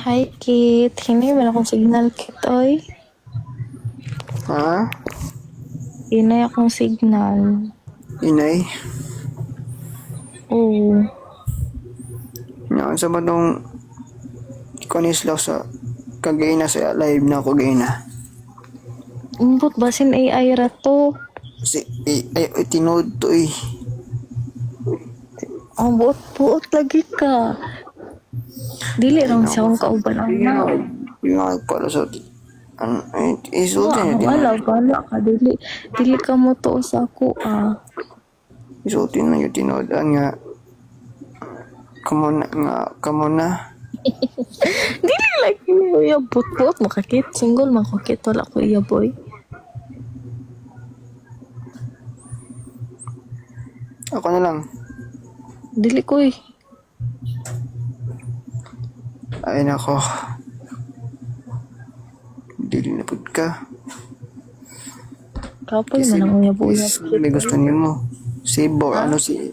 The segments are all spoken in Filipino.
Hi, Kit. Hinay man akong signal, Kit, oy. Ha? Hinay akong signal. Inay? Oo. Yan sa ba nung konislaw sa kagay na sa live na ko gay na. Umbot basin AI ra to. Kasi ay tinood to eh. Ang buot-buot lagi ka. Dili lang siya akong kauban ang na. Yung para sa ano, isulti na Wala, tinood. wala ka. Dili ka mo to sa ako, ah. Isulti na yung tinoodan nga. Kamo na. Dili like mo iya buot-buot makakit. Single makakit. Wala ko iya, boy. Ako na lang. Dili ko eh. Ay nako. Dili na pud ka. Kapoy man ang uyab-uyab. Is, may gusto niyo mo. Sibo, ano si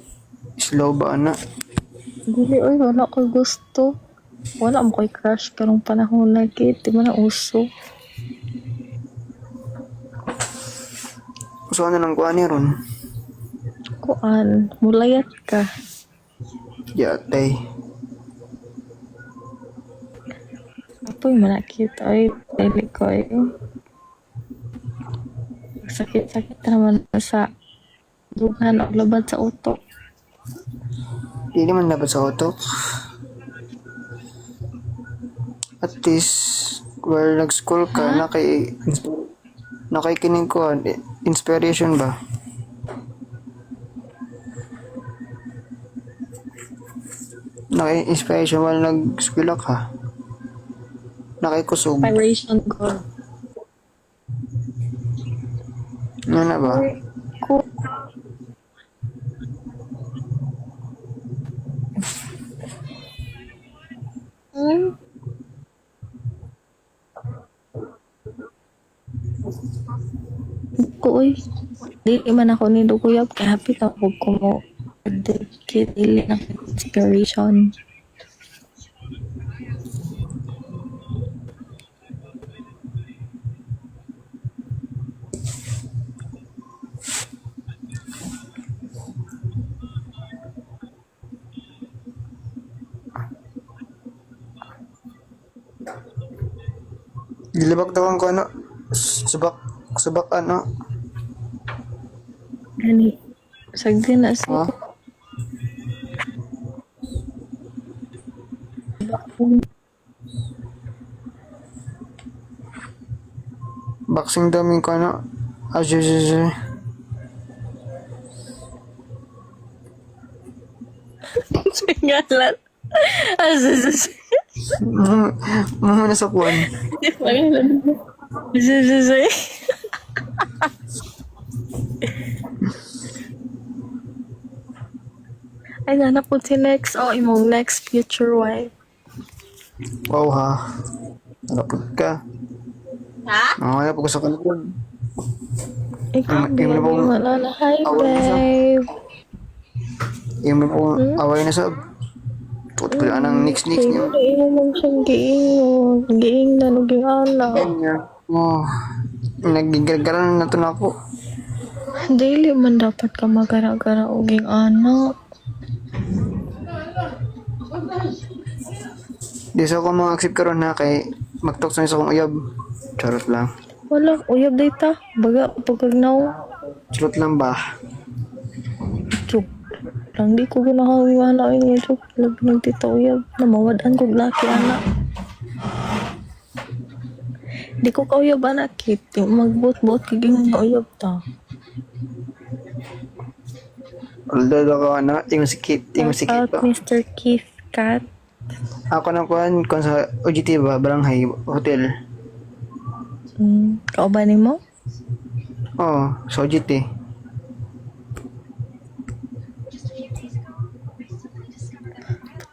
slow ba ana? Dili, oy. Wala ko gusto. Wala mo ko'y crush karong panahon na, Kit. Di mo na uso. Gusto na lang kuha ni ron. Kuan, mulayat ka. Yatay. Apoy manakit ay dili ko ay. Sakit-sakit naman sa dugan o labad sa utok. Di naman dapat sa utok. At least, where nag-school ka, nakikinig ko, inspiration ba? Naki-inspiration while nag-school ka. Nakikusog. Inspiration ko. Ano na ba? Ko. Hmm? Ko oy. Dili man ako ni Duguyab kay happy ako ko mo. Dili na inspiration. Gilibak daw ko ano, subak ano, Gani. Sagdi na sa ha? Boxing daming ko ano, ajujuju. Singalan. Asus. Mga nasa kuwan. Pangalan mo. Asus. Ay, nanap po si next. Oh, imong next future wife. Wow ha. Napod ka. Ha? Mga po ko sa kalikod. Ikaw, Yung baby, mo pong wala na. Hi, away na siya. babe. Yung mo pong away na sa tukot ko anang next niyo. Iyon lang siyang giingon. Giing na naging anak. Oh, nagigagaran na to na ako. Daily man dapat ka magara-gara o ging anak. Di sa ako mga accept karon na kay magtok sa akong uyab. Charot lang. Wala, uyab data. Baga, pagkagnaw. Charot lang ba? Chuk. Lang di ko ginakawiwala yung chuk. Labi ng tita uyab. Na mawadan ko laki anak. Di ko kauyab anak kit. Magbot-bot kaging nga uyab ta. Although ako ano, tingin si Kit, tingin si Shout Kit. out Mr. Keith Cat. Ako na kuhan sa OGT ba, Barangay Hotel. Kauban ni mo? Oh, sa OGT.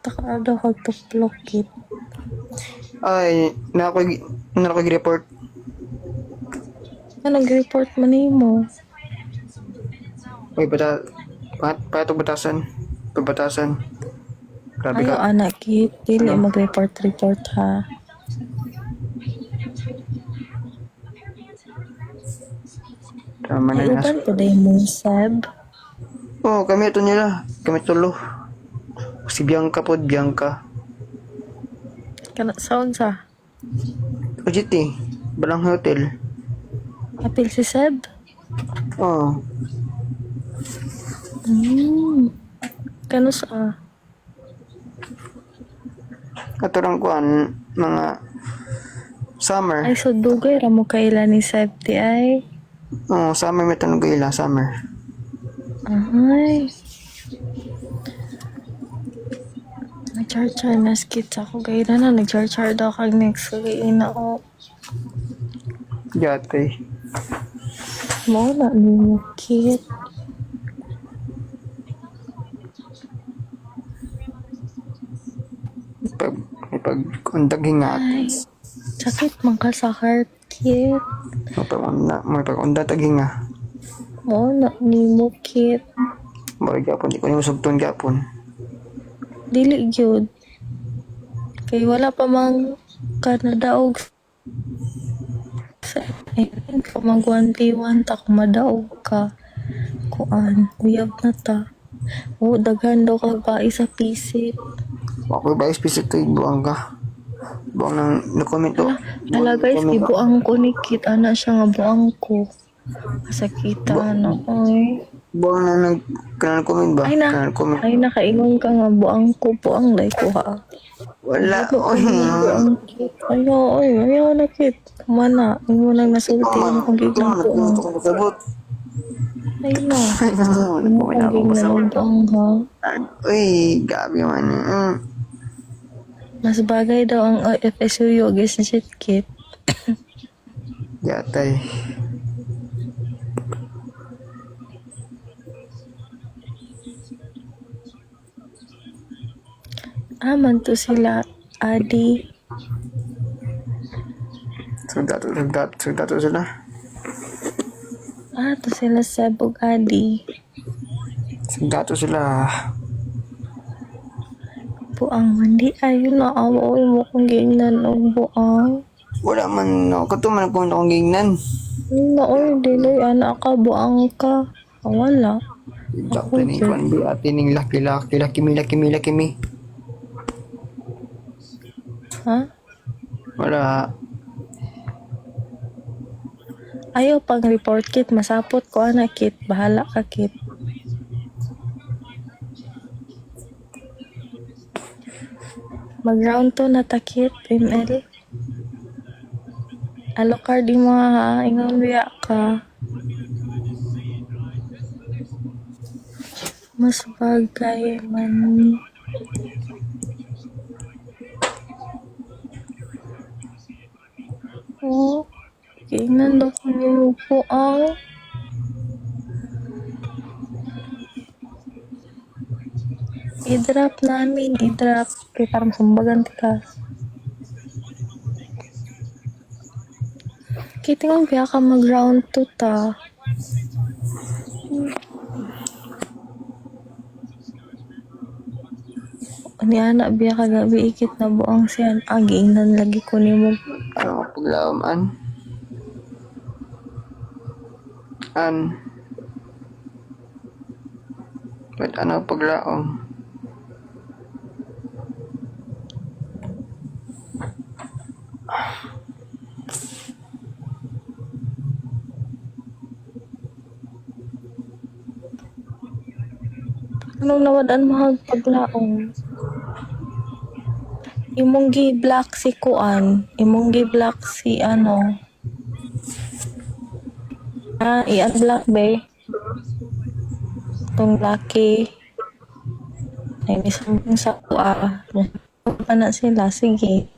Taka daw kagtuplok kit. Ay, na ako report. Nag-report man ni mo. Uy, patog batasan. Pagbatasan. Grabe Ayaw ka. anak kit. Dili Ano? mag-report ha. Tama na Ay yung uban po day mo sab. Oo, kami ito nila. Kami tulo. Si Bianca po, Bianca. Kana sound sa. OGT. Balang hotel. Apil si Seb. Oo. Kano sa. Katurang kuan, mga summer. Ay so dugay ra mo kaila ni Seb ti ay. Oo, summer may tanong kaila, summer. Ay. Nag-char-char na skits ako. Gaya na nag-char-char daw kag next. Kagaya na ako. Yatay. Mo na ni kit. Pag undag hingat. Ay. Sakit man ka sa heart kit. May pag undag taghinga. Mo na ni mo kit. Mawag gapon, di ko niyo sugton gapon. Dili gyud. Kay wala pa mang kanadaog sa kung mag 1v1 ta kung madaog ka kuan uyab na ta o daghan daw kag pa isa pisip Ako ba specific to buang ka? Buang nang na-comment to. ala guys gibuang ko ni kit ana siya nga buang ko kasakita na oy Buang nang kanang comment ba? ay na Kanang comment. ay nakaingon ka nga buang ko buang lay ko ha Wala. Buang kit ayaw na kit kumana imo nang nasulti ang kong gigang ko Sabot. ay na Ay, imo kong gigang buang ha Uy, gabi man. mas bagay daw ang FSU guys na shit kit. Yatay. Aman to sila Adi. Sugdato sila. To sila Sebog Adi. Sugdato sila. Buang hindi ayun na awa mo kung gingnan og buang. Wala man, no. Katuman kung akong gingnan. Na dili anak ka buang ka. Wala. Sakto ni Kwan bi ate ning laki mi. Ha? Wala. Ayaw pang report kit masapot ko ana kit bahala ka kit. Mag-round 2 na takit, ML. Alokar di mo ha, ingon biya ka. Mas bagay man. Oh, kainan daw ko nilupo ang. I-drop namin, i-drop. Kaya parang sumbagan ka. Kitingon biya ka mag-round 2 ta. Ni anak biya ka gabi ikit na buang siyan. Agiinan lagi ko ni mo. Ano paglaman? Ba't ano paglaom? Anong nawadan mahal paglaong? Imong gi-block si Kuan. Imong gi-block si ano. I-unblock be. Itong lucky. Ay, nisambing sa Kua. Pa na sila. Sige.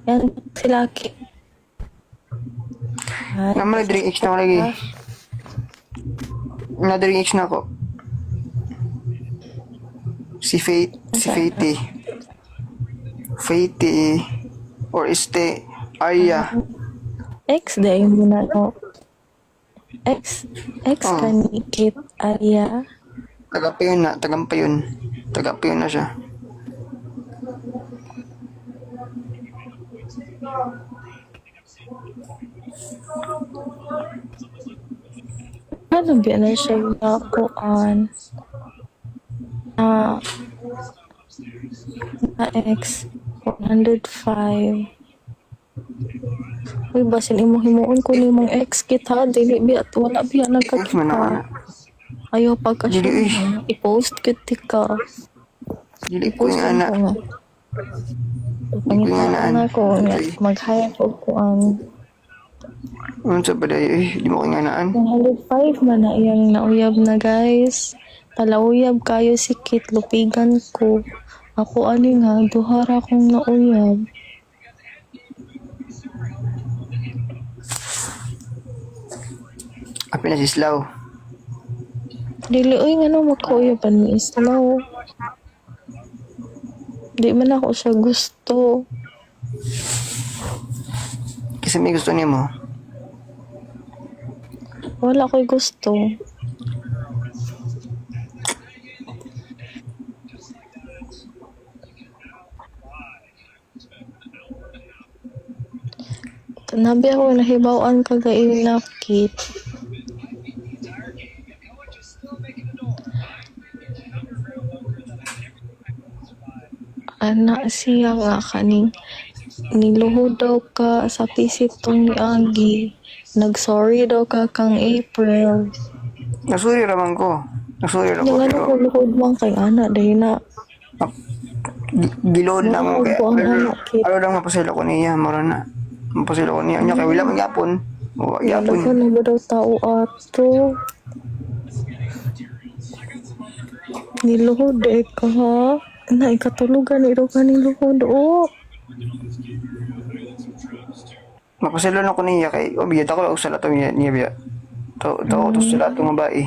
Yan si Lucky. Ay, Naman na X na ako lagi. Na-drink X na ako. Si Faity. Faity. Or Arya. X day mo na to. X Oh. ka ni Kit Aria. Tagapayon na, tagampayon. Tagapayon na siya. Ano ba na siya nakuan? Na X 105. Uy, basin imo himuon ko nimong ex kita dili biya wala biya Ex man ako na. nagkakita. Ayaw pagka Dili, siya i-post kita ka. Dili ko I-post yung ko anak. nga. Pangita na ko nga mag-hire ko ang Ano sa baday, di mo ko yung anaan. 105 man na iyang nauyab na guys. Palauyab kayo si Kit lupigan ko. Ako ani nga duhara kong nauyab. Api na si Slaw. Dili oy ngano magkauyaban ni Slow. Di man ako siya gusto. Kasi may gusto niya mo. Wala ko'y gusto. Nabi ako nahibawan kagayon na Kit. Anak siya nga kaning niluhod daw ka sa pisit tong ni Agi. Nag-sorry daw ka kang April. Nasuri raman ko. Nasuri raman ko. Yung ano Pero ko luhod man kay anak dahil na gilood na mo. luhod Kaya, ko ang pero, anak Kit. ano lang mapasila ko niya. Mara na. Mapasila ko niya. Anya kay wala man yapon. O, yapon. Nalaga na ba daw tao ato? Niluhod ka ha? Na ikatulugan ito ka niluhod o. Mapasila na ko niya kay obiyat ako sa lato niya biya. Tao to sa lato nga bae.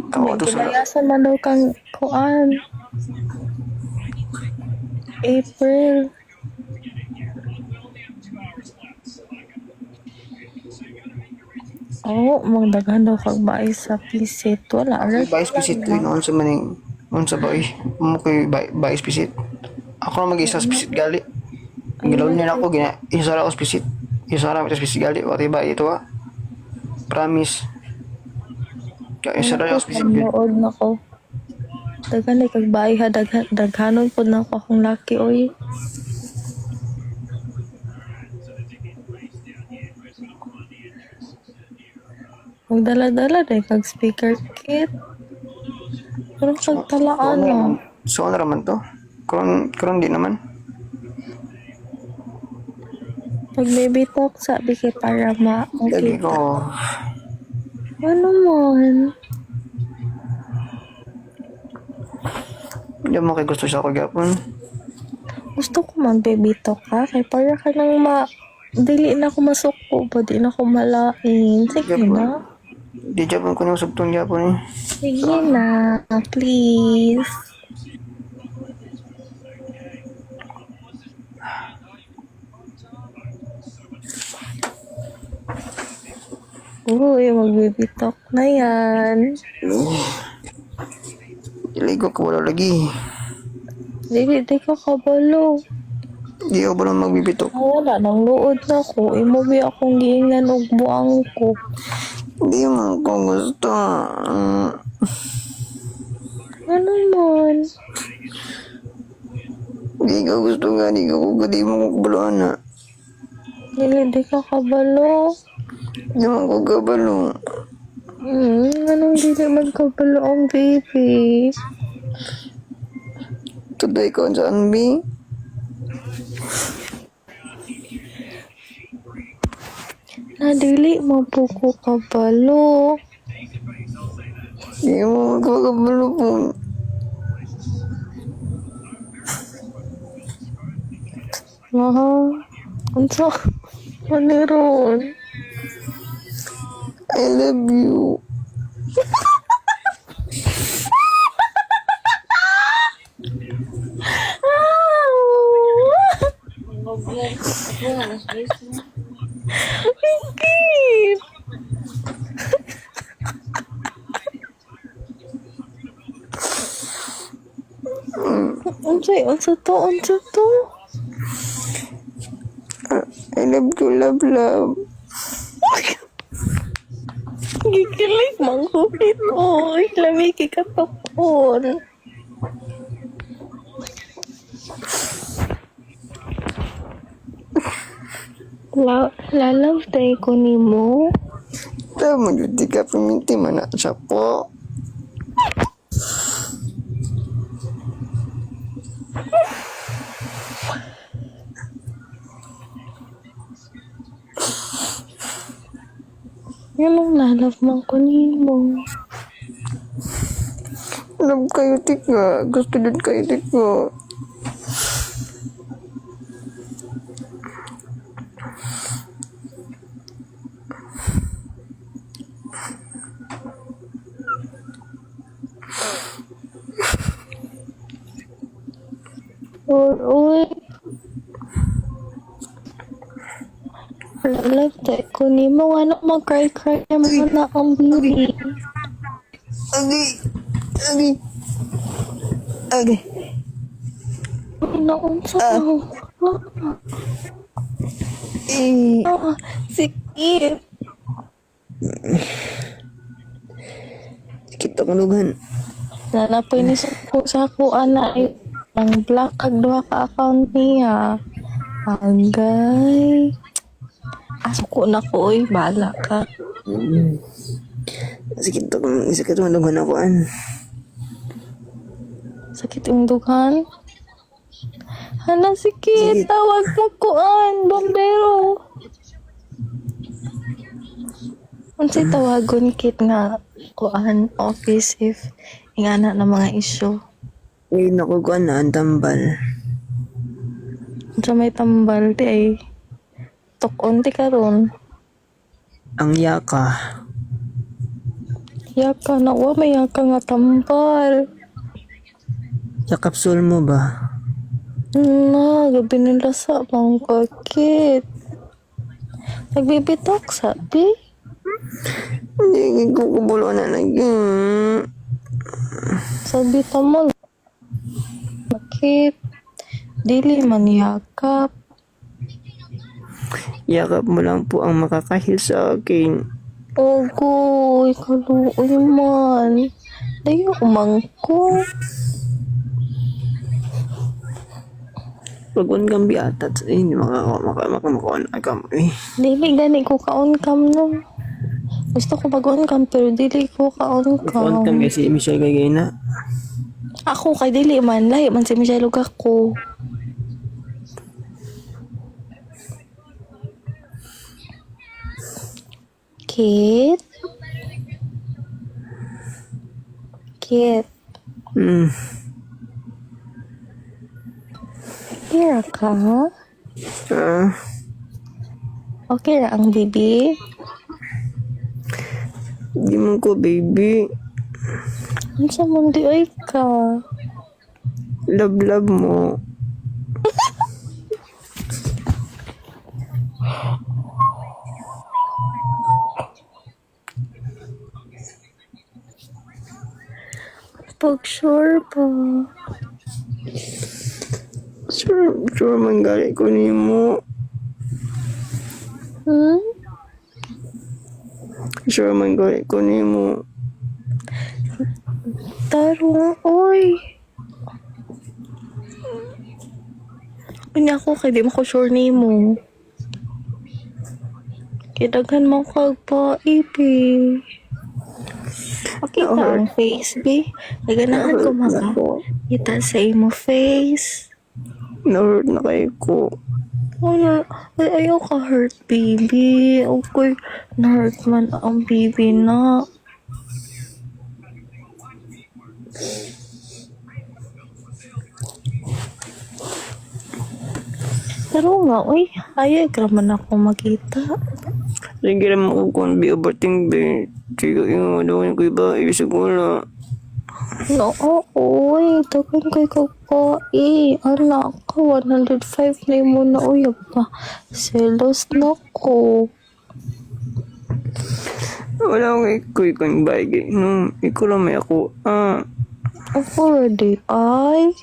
Tao to sa lato. Kilayasan man daw kang kuan. April. Oo, magdaghan daw kag bae sa pisit. Wala. Bae spisit ko noon sa maning noon sa bae. Mo koy bae spisit. Ako na mag-isa spisit gali. Gilaw niya ako gina. Isara ko spisit. Isara ko spisit gali. Wati ba ito ha? Promise. Kaya isara ko spisit gali. Panood na ko. Daghan ay kag bae ha. Daghanon po na ako akong laki oy. Magdala-dala dahil kag speaker kit. Pero kag talaan na. So ano raman to? Karon di naman. Pag baby talk, sabi kay para Lagi makita. ko. Ano man? Hindi mo kay gusto siya ko gapon. Gusto ko mag-baby talk ha. Kaya para ka nang dili na ako masuko ba? Di na ako malain. Sige na. Di japon ko nang subtong gapon eh. Sige na. Please. Uy, mag-baby talk na yan. Iligo ko wala lagi. Dili, di ka kabalo. Di ako ba nang magbibitok? Wala, nang luod na ko. Imubi akong giingan og buang ko. Di man ko gusto. Ano man? Di ka gusto nga. Di ka ko di mo ko kabaluan na. Dili, di ka kabalo. Di man ko kabalo. Anong dili magkabalo ang baby? Tuday ko saan bi? Nadili mo po ko kabalo. Di mo ko kabalo po. Mahal. Unsa? Maniron. I love you. Ingit. Unsa to? I love you, love. Gigilig mangkupit. Oy, lami kikatapon. Lalav tayo ko ni mo. Tama, di ka paminti mana siya po. Yan ang lalav man ko ni mo. Love kayo, tika. Gusto din kayo, tika. Uy. Lalav tayo ko ni mo. Ano mag-cry naman na ang baby. Agi. Naunsa ko. Sikit. Sikit ako lugan. Nanapoy ni sa ako ana ang black kag duha ka account niya. Agay. Asuko na ko oy, bala ka. Sikit ako lugan ako an. Sakit yung dughan. Hala, sikit. Tawag mo kuan, bombero. Unsay tawagon kit nga kuan office if ingana na mga issue. Ngayon ako kuan na ang tambal. Sa may tambal di ay tukon ti karon. Ang yaka. Yaka na wa may yaka nga tambal. Yakapsul mo ba? Na, gabi nila sa bang kakit. Nagbibitok sabi. Hindi ko kubulo na lagi. Sabi mo, bakit? Dili man yakap. Yakap mo lang po ang makakahil sa akin. Ogo, ikaluoy man. Dayo umangko. Pag-on kang biatat, hindi makamakuan na kami. Dili gani ko ka-on cam no. Gusto ko mag-on cam pero dili ko ka-on On cam. kang kasi Michelle kay na. Ako kay dili man, lahi man si Michelle ug ako. Kit? Kit? Kira ka? Okay na ang bibi? Di mo ko, baby. Ano sa mundi ay ka? Love mo. Pag sure pa. Sure man gali ko ni mo. Sure man gali ko ni mo. Tarong, oy. Kanya ako, kaya di mo ko sure ni mo. Kidaghan mo kag pa-ipi. Okay ka ang face, be. Naganahan ko mga kita sa imo face. Na-hurt na kayo ko. Ayaw ka hurt, baby. Okay, na-hurt man ang baby na. Pero nga, uy, ayaw ka man ako makita. Sige naman ako kung be overthink be. Sige yung ano ko iba. Ibig ko na. No, uy, tagan kay kagpai. Anak ka, 105 na mo na uyab pa. Selos na ko. Wala akong ikoy kong bagay. No, ikaw lang may ako. Ako ready, ay.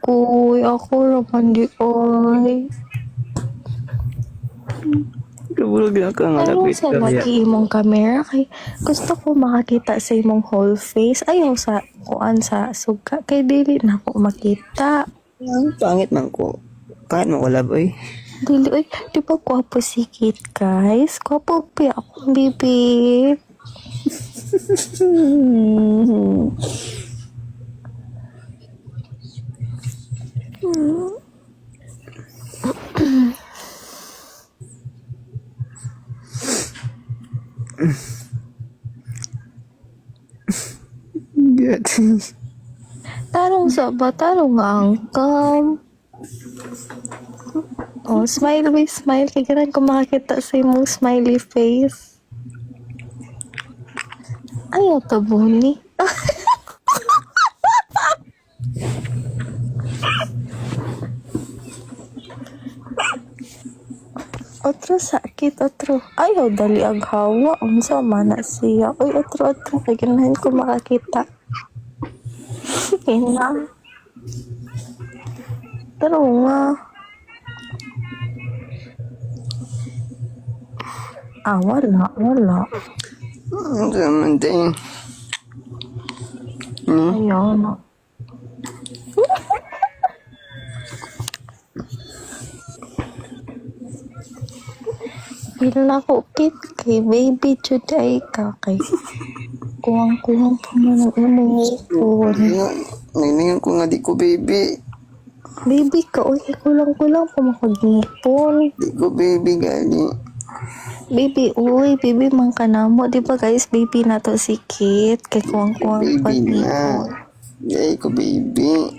Kuy, ako raman di oy. Kabulog na ka nga Pero lapit sa ka kaya. lagi imong camera kay gusto ko makakita sa imong whole face. Ayaw sa kuan sa suga kay dili na ako makita. Ang pangit man ko. Pangit man ko laboy. Dili oy, di ba gwapo si Kit, guys? Gwapo pa ako, baby. Good. Tarong sa ba? Tarong nga angkam. Oh, smile, babe, smile. Kaya ganun ko makakita sa imong smiley face. Ayaw to, Bonnie. Otro sakit, otro. Ayaw dali ang hawa. Unsa man na siya. Uy, otro. Kaya ganahan ko makakita. Ina. Pero nga. Wala. Ang zaman din. Ayaw na. Feel na ko kit kay baby today ka kay kuwang-kuwang pa man ang imong phone. Nangyayon ko nga di ko baby. Baby ka, uy, kulang-kulang pa makagipon. Di ko baby gali. Baby, uy, baby man ka na mo. Di ba guys, baby na to si Kit. Kay kuwang-kuwang pa Baby dito. na. Di ko baby.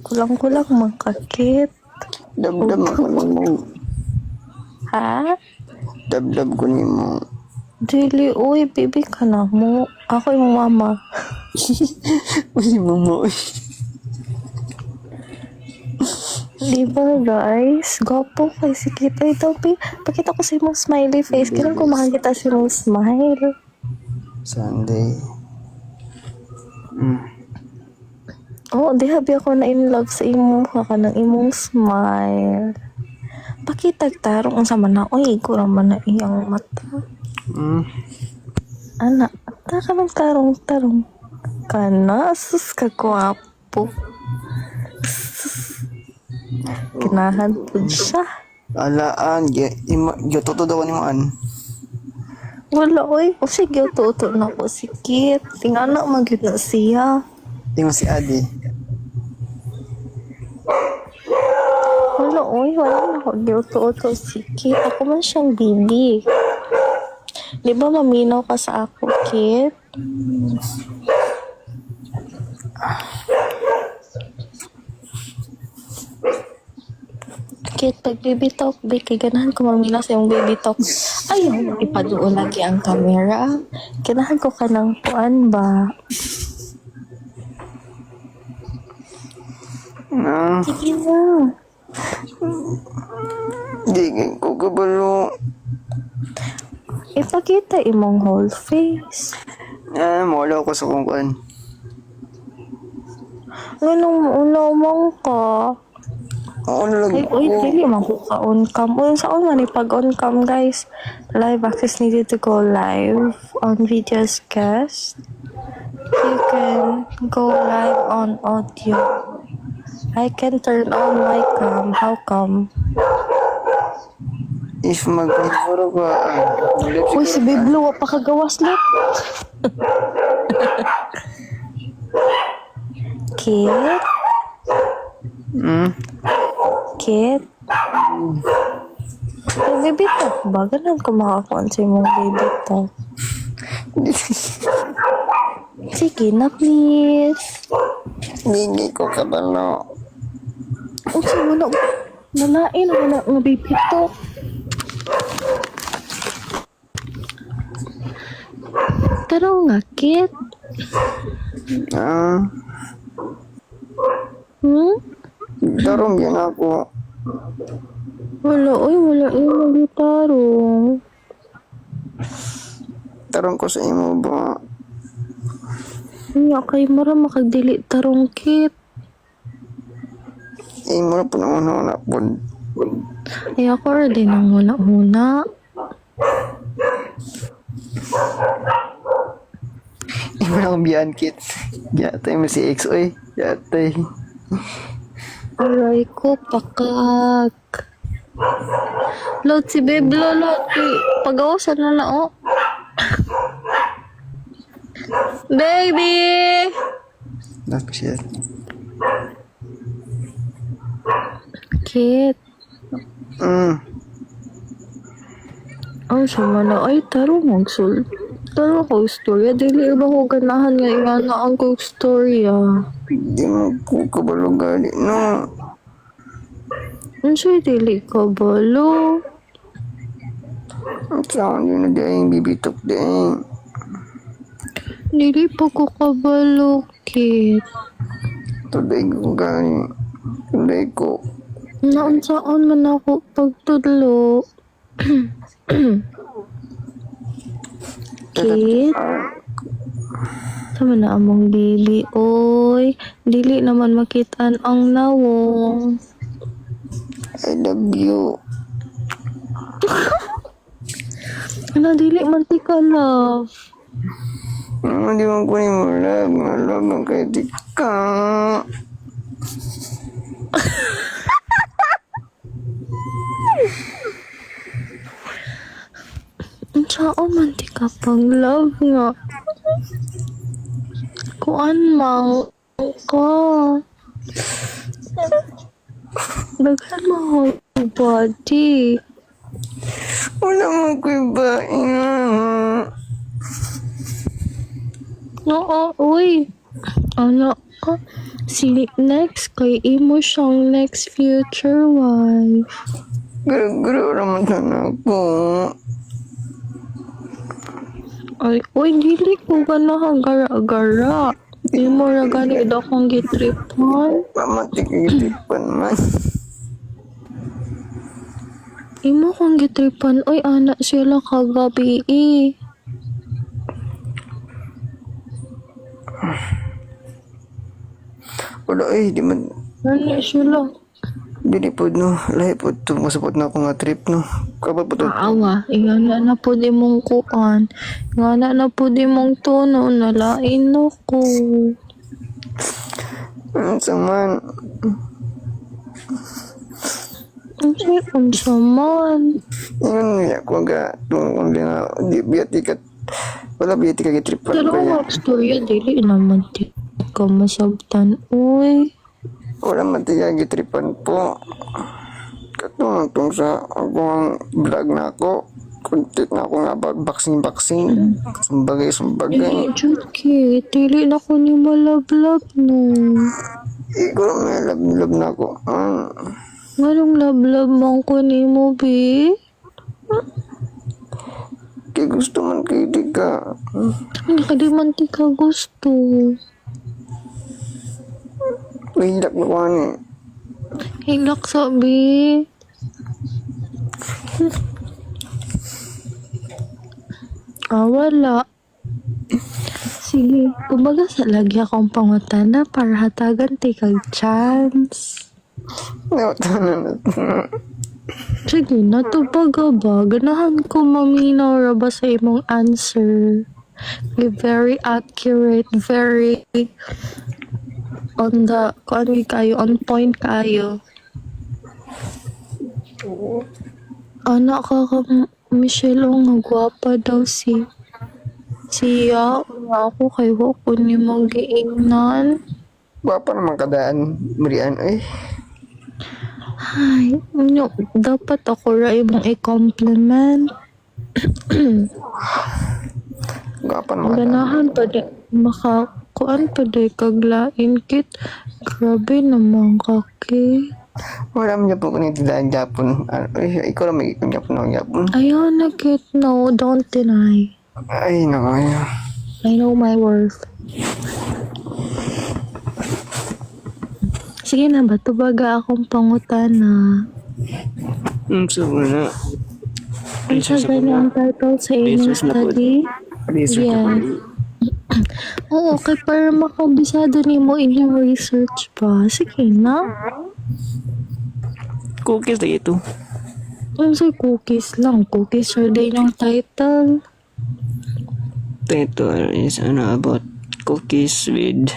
Kulang-kulang man ka, Kit. Dab-dab ako ni mo. Ha? Dab-dab ko ni mo. Dili, uy, baby ka na mo. Ako yung mama. Uy, mo. Di ba guys? Gwapo kay si Kit. Ay, Topi, pakita ko sa imong smiley face. Kailan ko makakita sa imong smile? Sunday. Oo, di habi ako na in love sa imong ka ng imong smile. Pakitag tarong sa man na. Uy, kurang man na iyang mata. Ana, ta ka ng tarong. Kana, sus ka gwapo. Kinahan po siya. Alaan, totoo ni mo an. Wala, uy. O sige, tuto na ko si Kit. Tingnan na magyud na siya. Tingnan si Adi. Wala, uy. Wala na ko giuto-uto si Kit. Ako man siyang bibi. Di ba maminaw ka sa ako, Kit? Kit, pag baby talk, di kay ganahan ko mamila sa yung baby talk. Ayaw, ipaduo lagi ang camera. Ganahan ko ka ng kuan ba? Sige na. Di ko kabalo. Ipakita imong whole face. Mawala ko sa kungkuan. Anong mong ka? Ano lang Ay, uy, dili man ko ka on cam. Uy, saan man pag on cam, guys? Live access needed to go live on videos cast. You can go live on audio. I can turn on my cam. How come? if mag-siguro ka. Uy, si Biblo, wa pa kagawas na. Kit? Kit? Ay, baby talk ba? Ganun ko makakuan sa imong baby talk. Sige na, please. Hindi ko kabalo. O, sige mo na. Nalain mo na ang baby talk. Pero nga, Kit. Darong yan ako. Wala, uy, wala yung magitarong. Tarong ko sa imo ba? Nga kay mura makagdili tarong kit. Mo na po na una po. Ay ako rin din ang huna-huna. Mo na akong biyan kit. Yatay mo si X, oy. Yatay. Aray ko, pakak. Load si babe, lolo. Pag-awasan na na, oh. Baby! Last siya. Kit. Ang sama na, ay, taro magsul. Taro ko istorya. Dili ba ko ganahan nga ingana ang ko istorya. Di mo ko kabalo gali, no. Ang siya dili ka balo. Ang saan yun na dahil bibitok dahil. Dili pa ko kabalo, Kit. Tuloy ko gali. Tuloy ko. Naunsaon man ako pagtudlo. Kit? Sama na among dili, oy. Dili naman makitaan ang nawong. I love you. Ano, dili man ti ka love. Di mo ko ni mo love. Malove mo kay di ka. Ang saan man ti ka pang love nga. Kuan mang ka. Daghan mo ako body. Wala mo ko iba. Oo, uy. Ano ka? Si next kay imo siyang next future wife. Garo-garo naman na ako. Ay, uy, dili ko ganahan gara-gara. Di mo ra gani daw kong gitripan. Pamatik itipan man. Imo kong gitripan. Uy, anak sila kagabi eh. Wala di man. Anak sila. Dili po no. Lahi po ito. Masapot na ako nga trip no. Kapag po ito. Maawa. Ingana na po di mong kuan. Ingana na po di mong tono. Nalain ko. Ang saman. Ang saman. Yan niya ko nga. Tungkol din na. Di biyati ka. Wala biyati ka gitripan Pero ko yan. ang storya, dili naman di ka masabtan. Uy. Wala matiga gitripan po. Katong sa akong vlog na ako. Content na ako nga vaccine. Sumbagay. Juki, dili na ko ni malablab no. Igor may love na ako. Nganong lablab mong ko ni mo, be? Kaya gusto man kay di ka. Hindi ka di man ti ka gusto. Mahilak na ko ani. Hilak sabi. Wala. Sige, kumbaga sa lagi akong pangutana para hatagan ti kag chance. Nawatanan na. Sige, natubaga ba? Ganahan ko maminaw ra ba sa imong answer? Be very accurate, very on the, kung ano kayo, on point kayo. Anak ka Michelle, oh, nga gwapa daw siya. Nga ako kay ko ni mong giingnan. Wapa naman kadaan. Marian ay. Ay, ano, dapat ako ra imong i-compliment. Wapa naman kadaan. Ganahan pa di, kuan pa di kaglain kit. Grabe naman kaki. Wala mo Japon kung nitidaan Japon. Ay, ikaw lang may ikon Japon ng Japon. Ayaw na kit, no, don't deny. Ay, naku. I know my worth. Sige na ba, tubaga akong pangutana. So, na. Ang sa ganyan title sa inyong study? Research Yes. ako. Oo, kay para makabisado nimo inyong research pa. Sige na. Cookies na ito. Unsay cookies lang. Cookies are day ng title. Title is about cookies with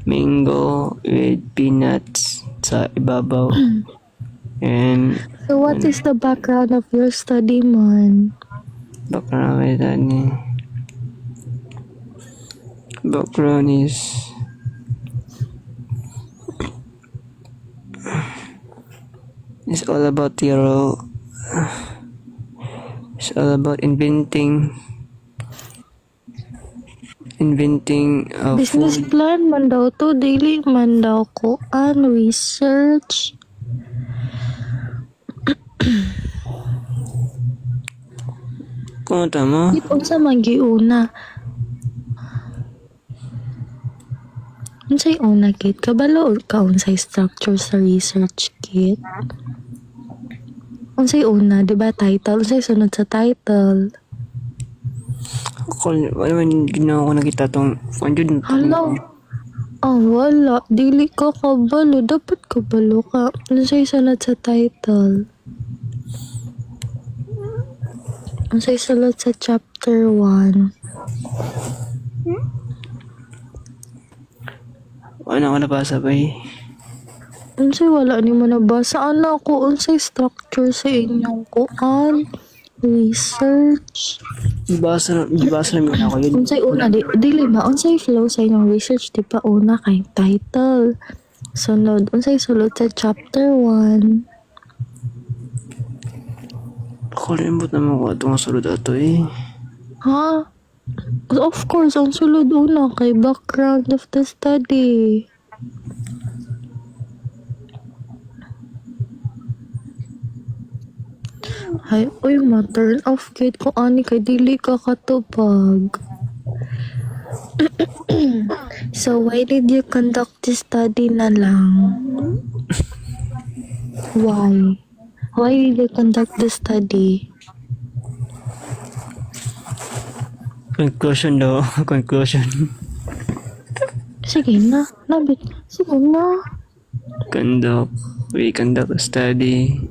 mango with peanuts sa ibabaw. And So what is the background of your study, man? background is it's all about it's all about inventing Business food. plan man daw to. Daily man daw ko. Research. Kung tama, Unsa man giuna? Unsay una kit? Kabalo or ka unsay structure sa research kit? Unsay una, di ba title? Unsay sunod sa title? kung ano man ginawa ko nakita tong andun. Hala. Wala. Dili ka kabalo. Dapat kabalo ka. Unsay sunod sa title? Unsay sunod sa chapter 1? Ano ko nabasa ba eh? Unsay wala ni mo nabasa? Ano ako? Unsay structure sa inyong kuan? Research. Gibasa namin ako yun. Unsay una? Dili ba? Unsay flow sa inyong research? Di pa una kay title. Sunod. Unsay sulod sa chapter 1? Kulimbot naman ko itong sulod ato eh. Ha? Of course, ang sulod una kay background of the study. Ay, uy, ma-turn off kid ko ani kay dili ka katubag. So, why did you conduct this study na lang? Why? Why did you conduct the study? Conclusion daw. Conclusion. Sige na, nabit. Sige na. We conduct a study.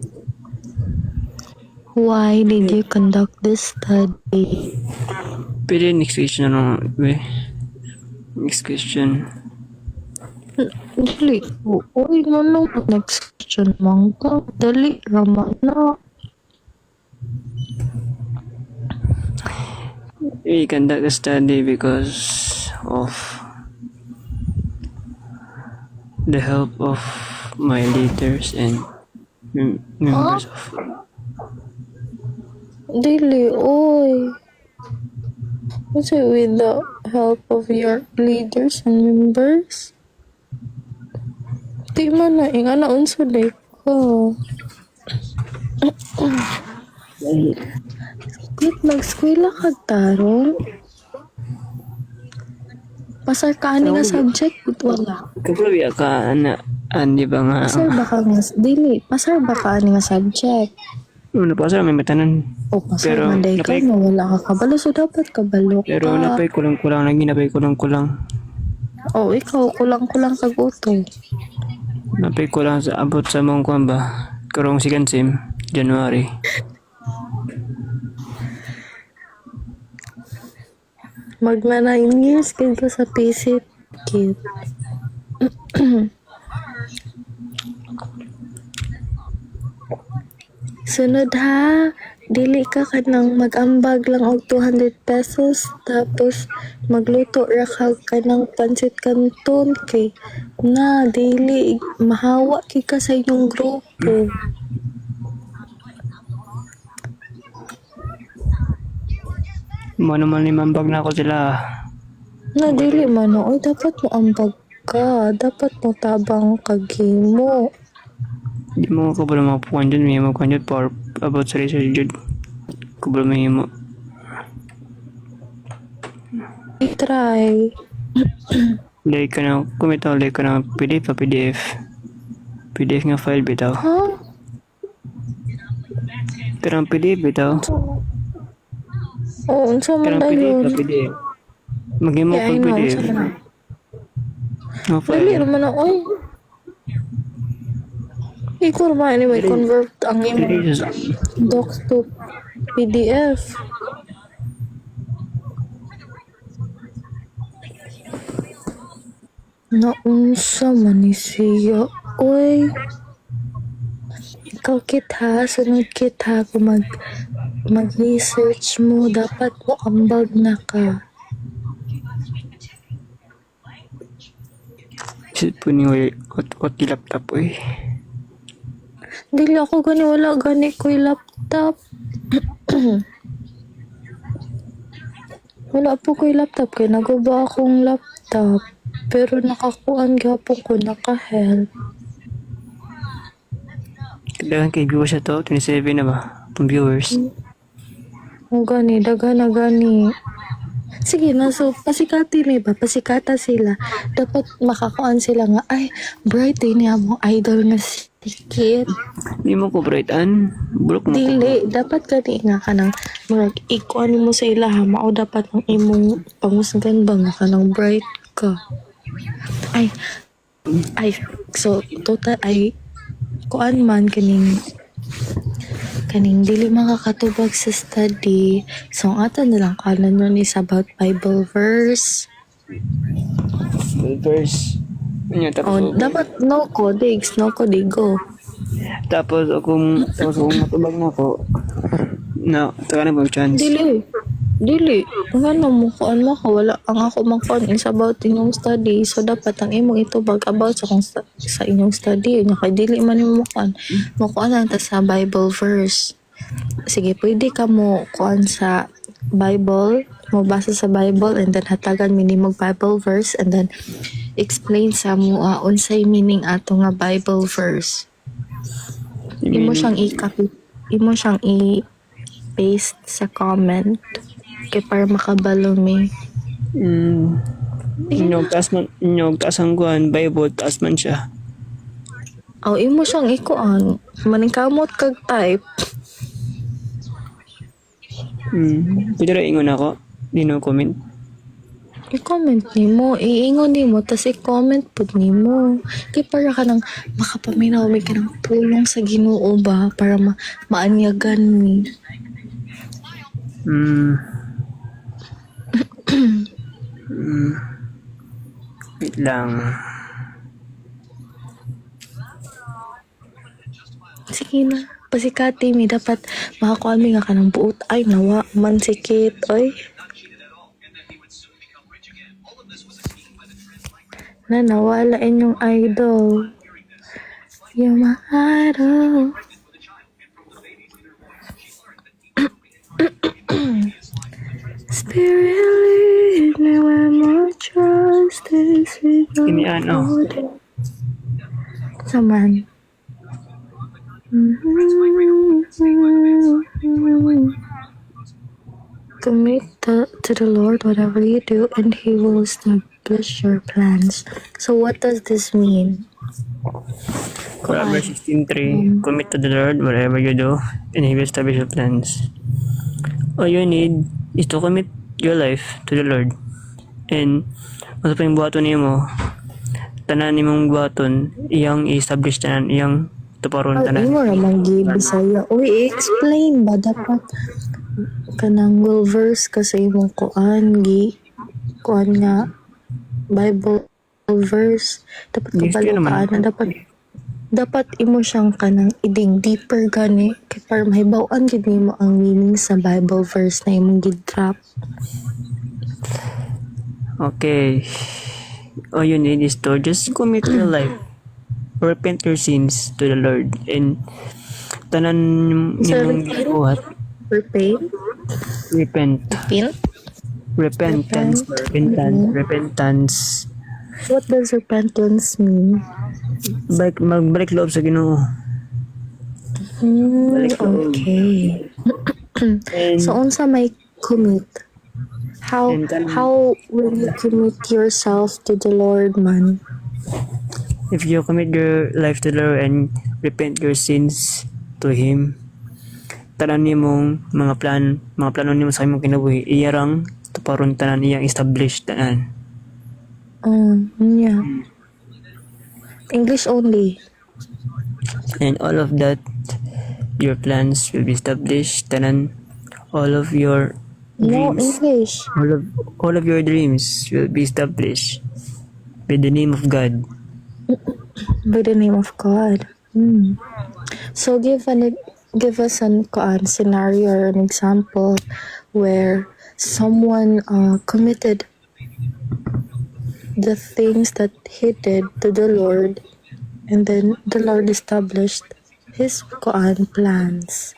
Why did you conduct this study? Pwede next question na lang. Next question. Dali. Uy, ano? Next question man ka. Dali. Raman na. We conduct a study because of the help of my leaders and members of Dili. Uy. What's it with the help of your leaders and members? Di man na. Nga na unso day ko. Wait, mag-skwela ka tarong? Pasar ka ani nga subject? Wala. Kapag ka di ba nga Pasar ba ka nga? Dili. Pasar ba ka ani nga subject? ano pa sa may matanan. O pasar Pero, man day ka napay- mo. Wala ka kabalo. So, dapat kabalo ka. Pero napay kulang-kulang lagi, napay kulang-kulang. Oh, ikaw. Kulang-kulang kaguto. Napay kulang sa abot sa mong kuwan ba? Karong second sem, January. Magna 9 years kid ka sa PC kid. Sunod ha, dili ka kanang mag-ambag lang og 200 pesos tapos magluto ra ka kanang pansit canton kay na dili mahawa kay ka sa inyong grupo. Mo naman limambag na ako sila. Na dili man oy dapat mo ambag ka, dapat mo tabang kagimo. Di mo ko ba mga puwan dyan, may mga puwan dyan for about sa research dyan. Ko ba may mo. I-try. Like ka na, kumitaw, like ka na PDF pa PDF. PDF nga file bitaw. Ha? Pero ang PDF bitaw. Oo, unsa man Pero ang PDF dayon? pa PDF. Maging mo Yeah, I kung know. pwede. Sa na. Okay. Dali naman ako. Oy. Ikaw naman anyway, convert ang imong docs to PDF. Naunsa man ni siya. Uy, ikaw kita, sunod kita kung mag-research mo, dapat mo ambag na ka. Shit po ni kot laptop eh. Dili ako gani, wala gani ko'y laptop. Wala po ko'y laptop, kaya nagaba akong laptop. Pero nakakuan gapon ko, naka-help. Kailangan kay viewers na to, 27 na ba? Itong viewers. O gani, daga na gani. Sige na, so pasikati may ba? Pasikata sila. Dapat makakuan sila nga, ay, bright eh niya mo idol na si Kit. Hindi mo ko brightan. Broke mo ko. Dili, dapat gani nga ka ng murag ikuan mo sa ila ha, mao dapat ang imong pangusgan ba nga ka ng bright ka. Ay, so, total, ay, kuan man kaning dili makakatubag sa study. So, ang ato nilang kanan nun is about Bible verse. Verse. Ano, tapos, Oh, dapat no codigs, no codigo. tapos kung matubag na ako, na, taka na mag-chance. Dili. Ang ano mo, kuan mo ka, wala. Ang ako makuan is about inyong study. So, dapat ang imong itubag about sa inyong study. Nya kay dili man mo kuan. Makuan lang ta sa Bible verse. Sige, pwede ka mo kuan sa Bible, mo basa sa Bible, and then hatagan minimog Bible verse, and then explain sa mo unsay meaning ato nga Bible verse. Imo siyang i-copy, imo siyang i-paste sa comment kay para makabalo mi. Inyong taas ang guan, Bible, taas man siya. Aw imo siyang ikuan, maningkamot kag type. Pwede rin ingon ako. Di no comment. I-comment nimo, iingon nimo, tas i-comment pud nimo. Kay para ka nang makapaminaw may ka ng tulong sa Ginoo ba para maanyagan mi. Wait lang. Sige na, pasikati mi, dapat makakuha mi nga ka ng buot. Ay, nawa, man sikit, oy. Na nawala inyong idol. You're my idol. Spirit lead me where my trust is. Ini ano? Saman. Commit to the Lord whatever you do, and He will establish your plans. So, what does this mean? Proverbs 16:3. Commit to the Lord whatever you do, and He will establish your plans. All you need is to commit your life to the Lord. And ano pa yung buhaton niyo mo, tanan nimong buhaton, iyang i-establish tanan, iyang tuparon Ay, tanan. mo naman Bisaya. Uy, explain ba dapat kanang will verse ka sa imong kuan nga Bible verse dapat Yes, kaya kabalo naman. ka na dapat imo siyang kanang idig deeper gani kay para mahibaw-an gid nimo ang meaning sa Bible verse na imong gid-drop. Okay. All you need is to just commit your life. Repent your sins to the Lord. And tanan nimong gibuhat. Repent. Repent. Repent. Repentance. What does repentance mean? Magbalik loob sa Ginoo. Balik loob. Okay. And So unsa may commit? How And then- how will you commit yourself to the Lord, man? if you commit your life to the Lord and repent your sins to Him, tanan nimong mga plano nimo sa imong kinabuhi, iyarang tuparon tanan iyang established tanan. Yeah. English only. And all of that, your plans will be established tanan. All of your No dreams, English. all of your dreams will be established with the name of God. By the name of God. So give us an scenario or an example where someone committed the things that he did to the Lord, and then the Lord established his plans.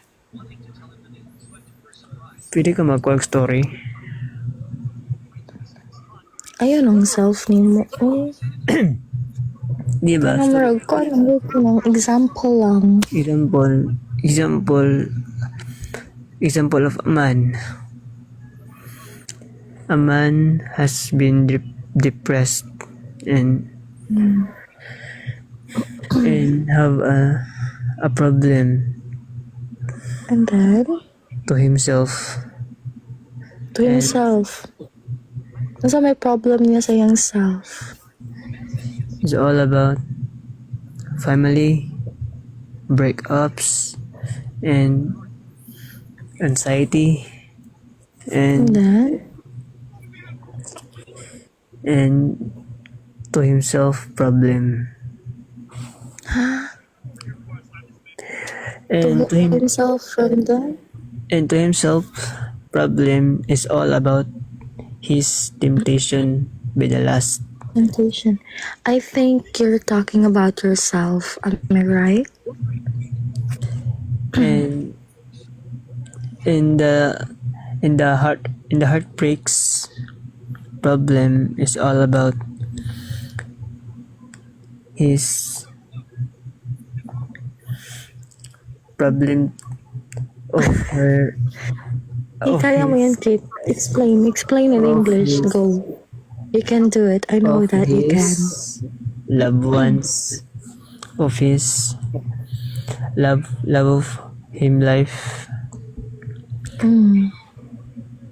Pwede ka mag-quack story. Ayun ang self ni mo. Di ba? Ano marag ko ng example lang. Example of a man. A man has been depressed and have a problem And then, to himself. to himself. Nasa may problem niya sa iyang self. It's all about family, breakups, and anxiety, And and then, to himself problem. And to himself from the himself problem is all about his temptation by the lust. temptation. I think you're talking about yourself. Am I right? And in the heartbreaks problem is all about his problem of her Kaya mo yan, Kate. Explain in English. his- Go. You can do it. I know of that you can. his loved ones, of his love of him life,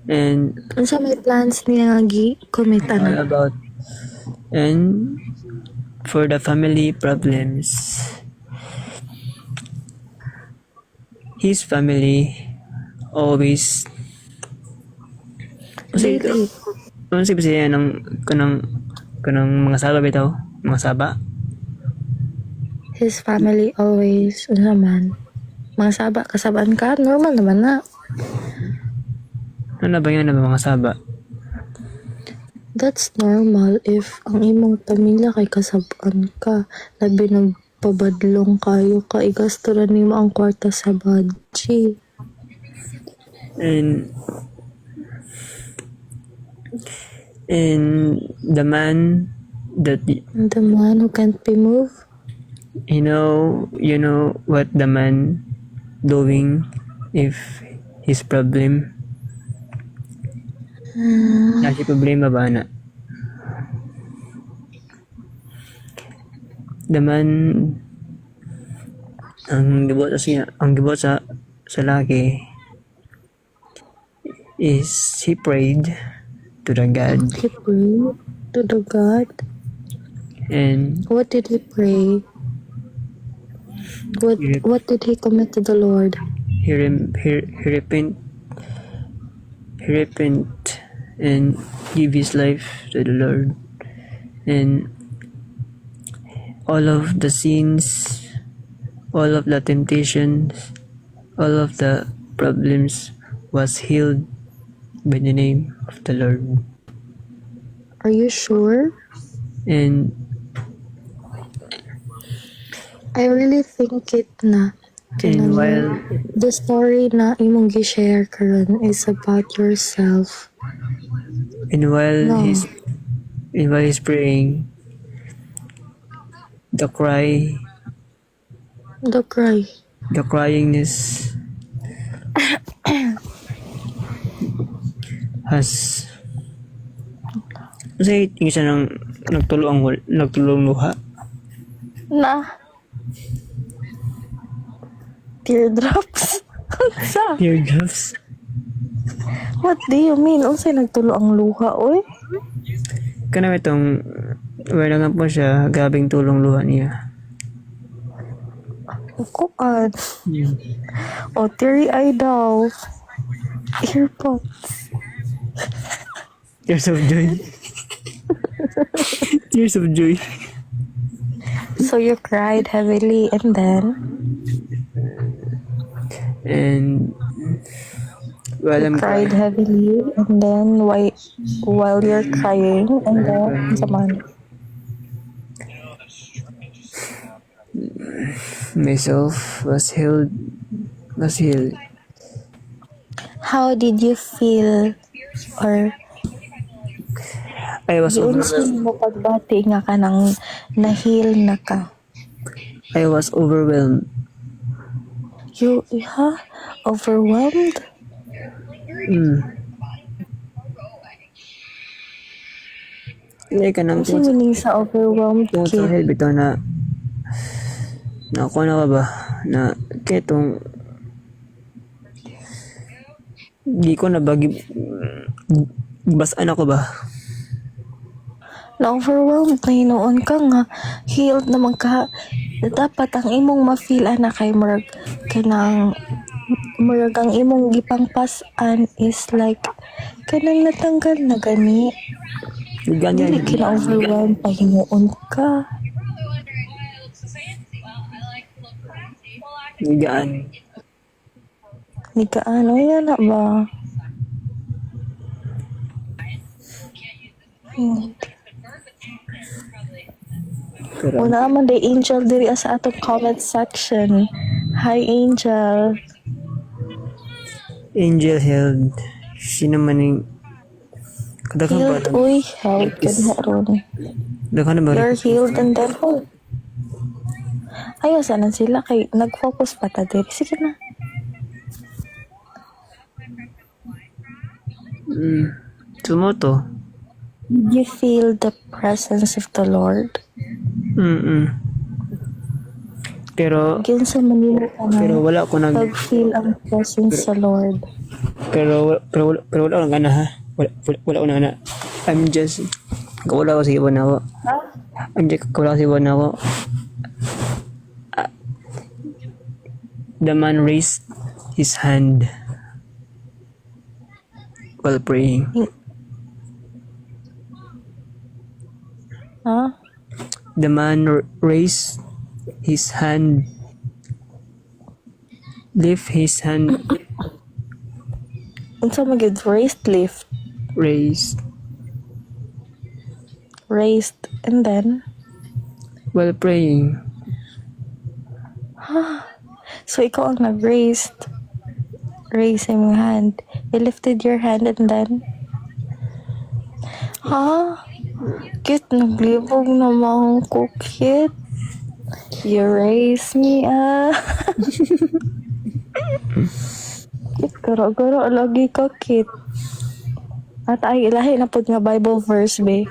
and Ano sa may plans niya nga commit all na? about, and for the family problems, his family always kasi Baby. ano si siya ng kanang mga saba bitaw, mga saba. His family always, ano naman, mga kasabaan ka, normal naman na. Ano ba yan ng mga saba? That's normal if ang imong pamilya kay kasabaan ka, labi nagpabadlong kayo ka, igasto na nimo ang kwarta sa budget. And the man that And the man who can't be moved, you know what the man doing if his problem nasi problema ba na the man ang gibot sa laki is he prayed to the God, he prayed to the God. and What did he pray? What did he commit to the Lord? he repent and give his life to the Lord, and all of the sins, all of the temptations, all of the problems was healed by the name of the Lord. Are you sure? And I really think it na. and while The story na imong gi-share karon is about yourself. and while No. he's praying, the cryingness has kasi tingin siya ng nagtulong luha. Na. Teardrops. Sa. Teardrops. What do you mean? Unsay nagtulo ang luha, oy? Kanang itong, wala nga po siya, gabing tulong luha niya. Kuan. O, teary-eye daw. Earpods. Tears of joy. Tears of joy. So you cried heavily and then And, while I'm cried crying, heavily and then while you're crying and then saman. myself was healed. How did you feel or I was yun overwhelmed. mo pagbati nga ka nang na-heal na ka? I was overwhelmed. You, overwhelmed? Hindi ka nang Kasi meaning sa overwhelmed tungkol sa kid. head bitaw na ako na ka ba na ketong di ko na bagi basaan ako ba Na-overwhelmed na hinoon ka nga. Healed naman ka. Dapat ang imong ma-feel na kay murag kanang murag ang imong gipangpasan is like kanang natanggal na gani. ganyan Dili kina-overwhelmed pa hinoon ka. gaan Ni ka ano yan na ba? pero Una man day Angel diri sa atong comment section. Hi Angel. angel held sino man yung kadaghan Healed ba uy. Healed ka na ron. kadaghan ba You're healed and then whole. Ayaw sana sila kay nag-focus pa ta diri. Sige na. sumoto Did you feel the presence of the Lord? pero Yun sa Manila ka pero na wala ko nag pag-feel ang presence sa Lord. pero wala ko nang ana ha wala ko nang ana I'm just wala ko sa ibon ako wala ko sa ibon ako the man raised his hand while praying. Ha? The man raised his hand, lift his hand, Unsa magid raised lift, raised raised and then while praying. so ikaw ang nag-raised. Raise yung hand. You lifted your hand and then Kit, naglibog naman ko, Kit. You raise me Kit, gara-gara lagi ka, Kit. At ay ilahi na pod nga Bible verse, be.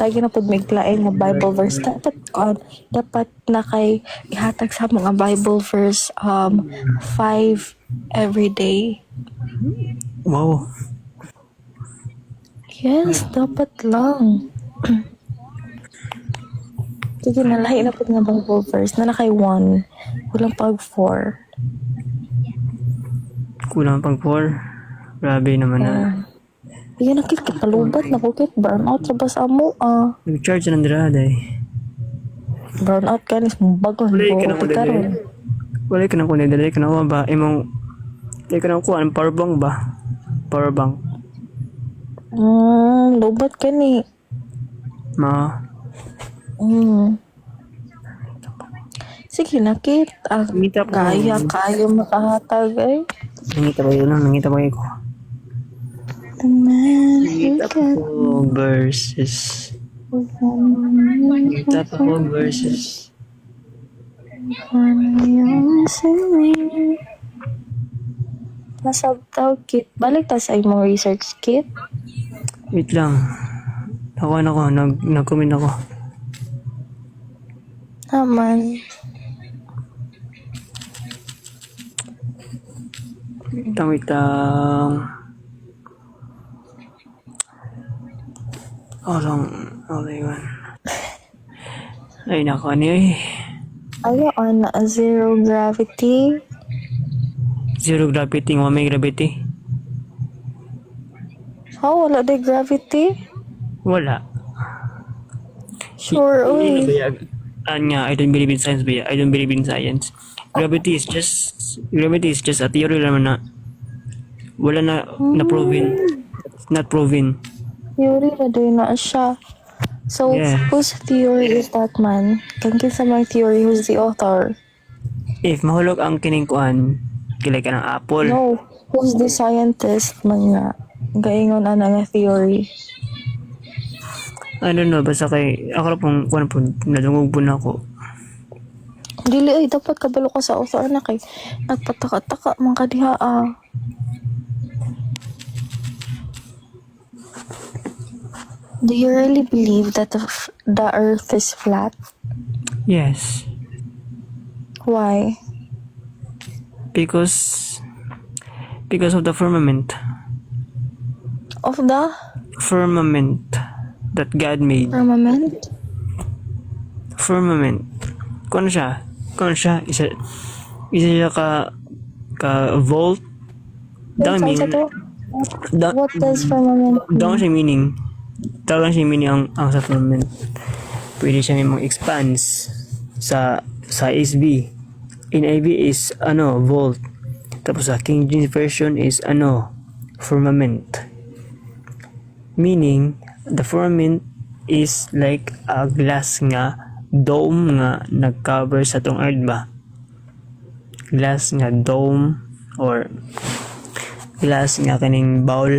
Lagi na pod miglain nga Bible verse. Dapat na kay ihatag sa mga Bible verse 5 every day. Wow. Yes, dapat lang. Sige na, lahi na po nga Bible verse. Na kay 1. Walang pag 4. Kulang pang 4. Grabe naman na. Sige na, Kit. Kapalubat na ko, Kit. Burnout sa basa mo, Nag-charge ng drada eh. Burnout ka, nis mong bagong. Wala ka na ko dali. Wala ka na ko dali. Ka na ko ba? Imong, wala ka na ko. Anong power bank ba? Power bank. Lubat ka ni. Sige na, Kit. Nangita po. Kaya makahatag eh. Nangita ba yun? Nangita ba yun ko? The man Nangita po verses. Nangita po verses. Nasabtaw, Kit. Balik ta sa imong research, Kit. Wait lang. Ako. Nag-comment ako. Naman. Wait lang. Orong, okay man. Ay, nako, ano eh. Are you on a zero gravity? Zero gravity, nga may gravity. Oh, wala day gravity? Wala. Sure, uy. Anya, I don't believe in science, Bea. I don't believe in science. Gravity is just a theory naman na wala na proven. It's not proven. Theory na day na siya. So, Yeah. whose theory is that, man? Kang sa mga theory, who's the author? If mahulog ang kiningkuan, kilay ka ng apple. No, who's the scientist man nga? Gaingon ana nga theory. I don't know, basta kay, ako na pong, kuwan po, nadungog po na ako. Dili ay dapat kabalo ka sa author na kay nagpataka-taka man ka diha ah. Do you really believe that the earth is flat? Yes. Why? Because of the firmament. Of the Firmament that God made. firmament? Firmament. Kung siya? Isa siya ka volt. Dang Saan sa meaning. to? What does firmament mean? Dang siya meaning. Talagang siya meaning ang sa firmament. Pwede siya may expands sa SB. NIV is volt. Tapos sa King James Version is firmament. Meaning, the firmament is like a glass nga, dome nga nag-cover sa tong earth ba? Glass nga dome or glass nga kaning bowl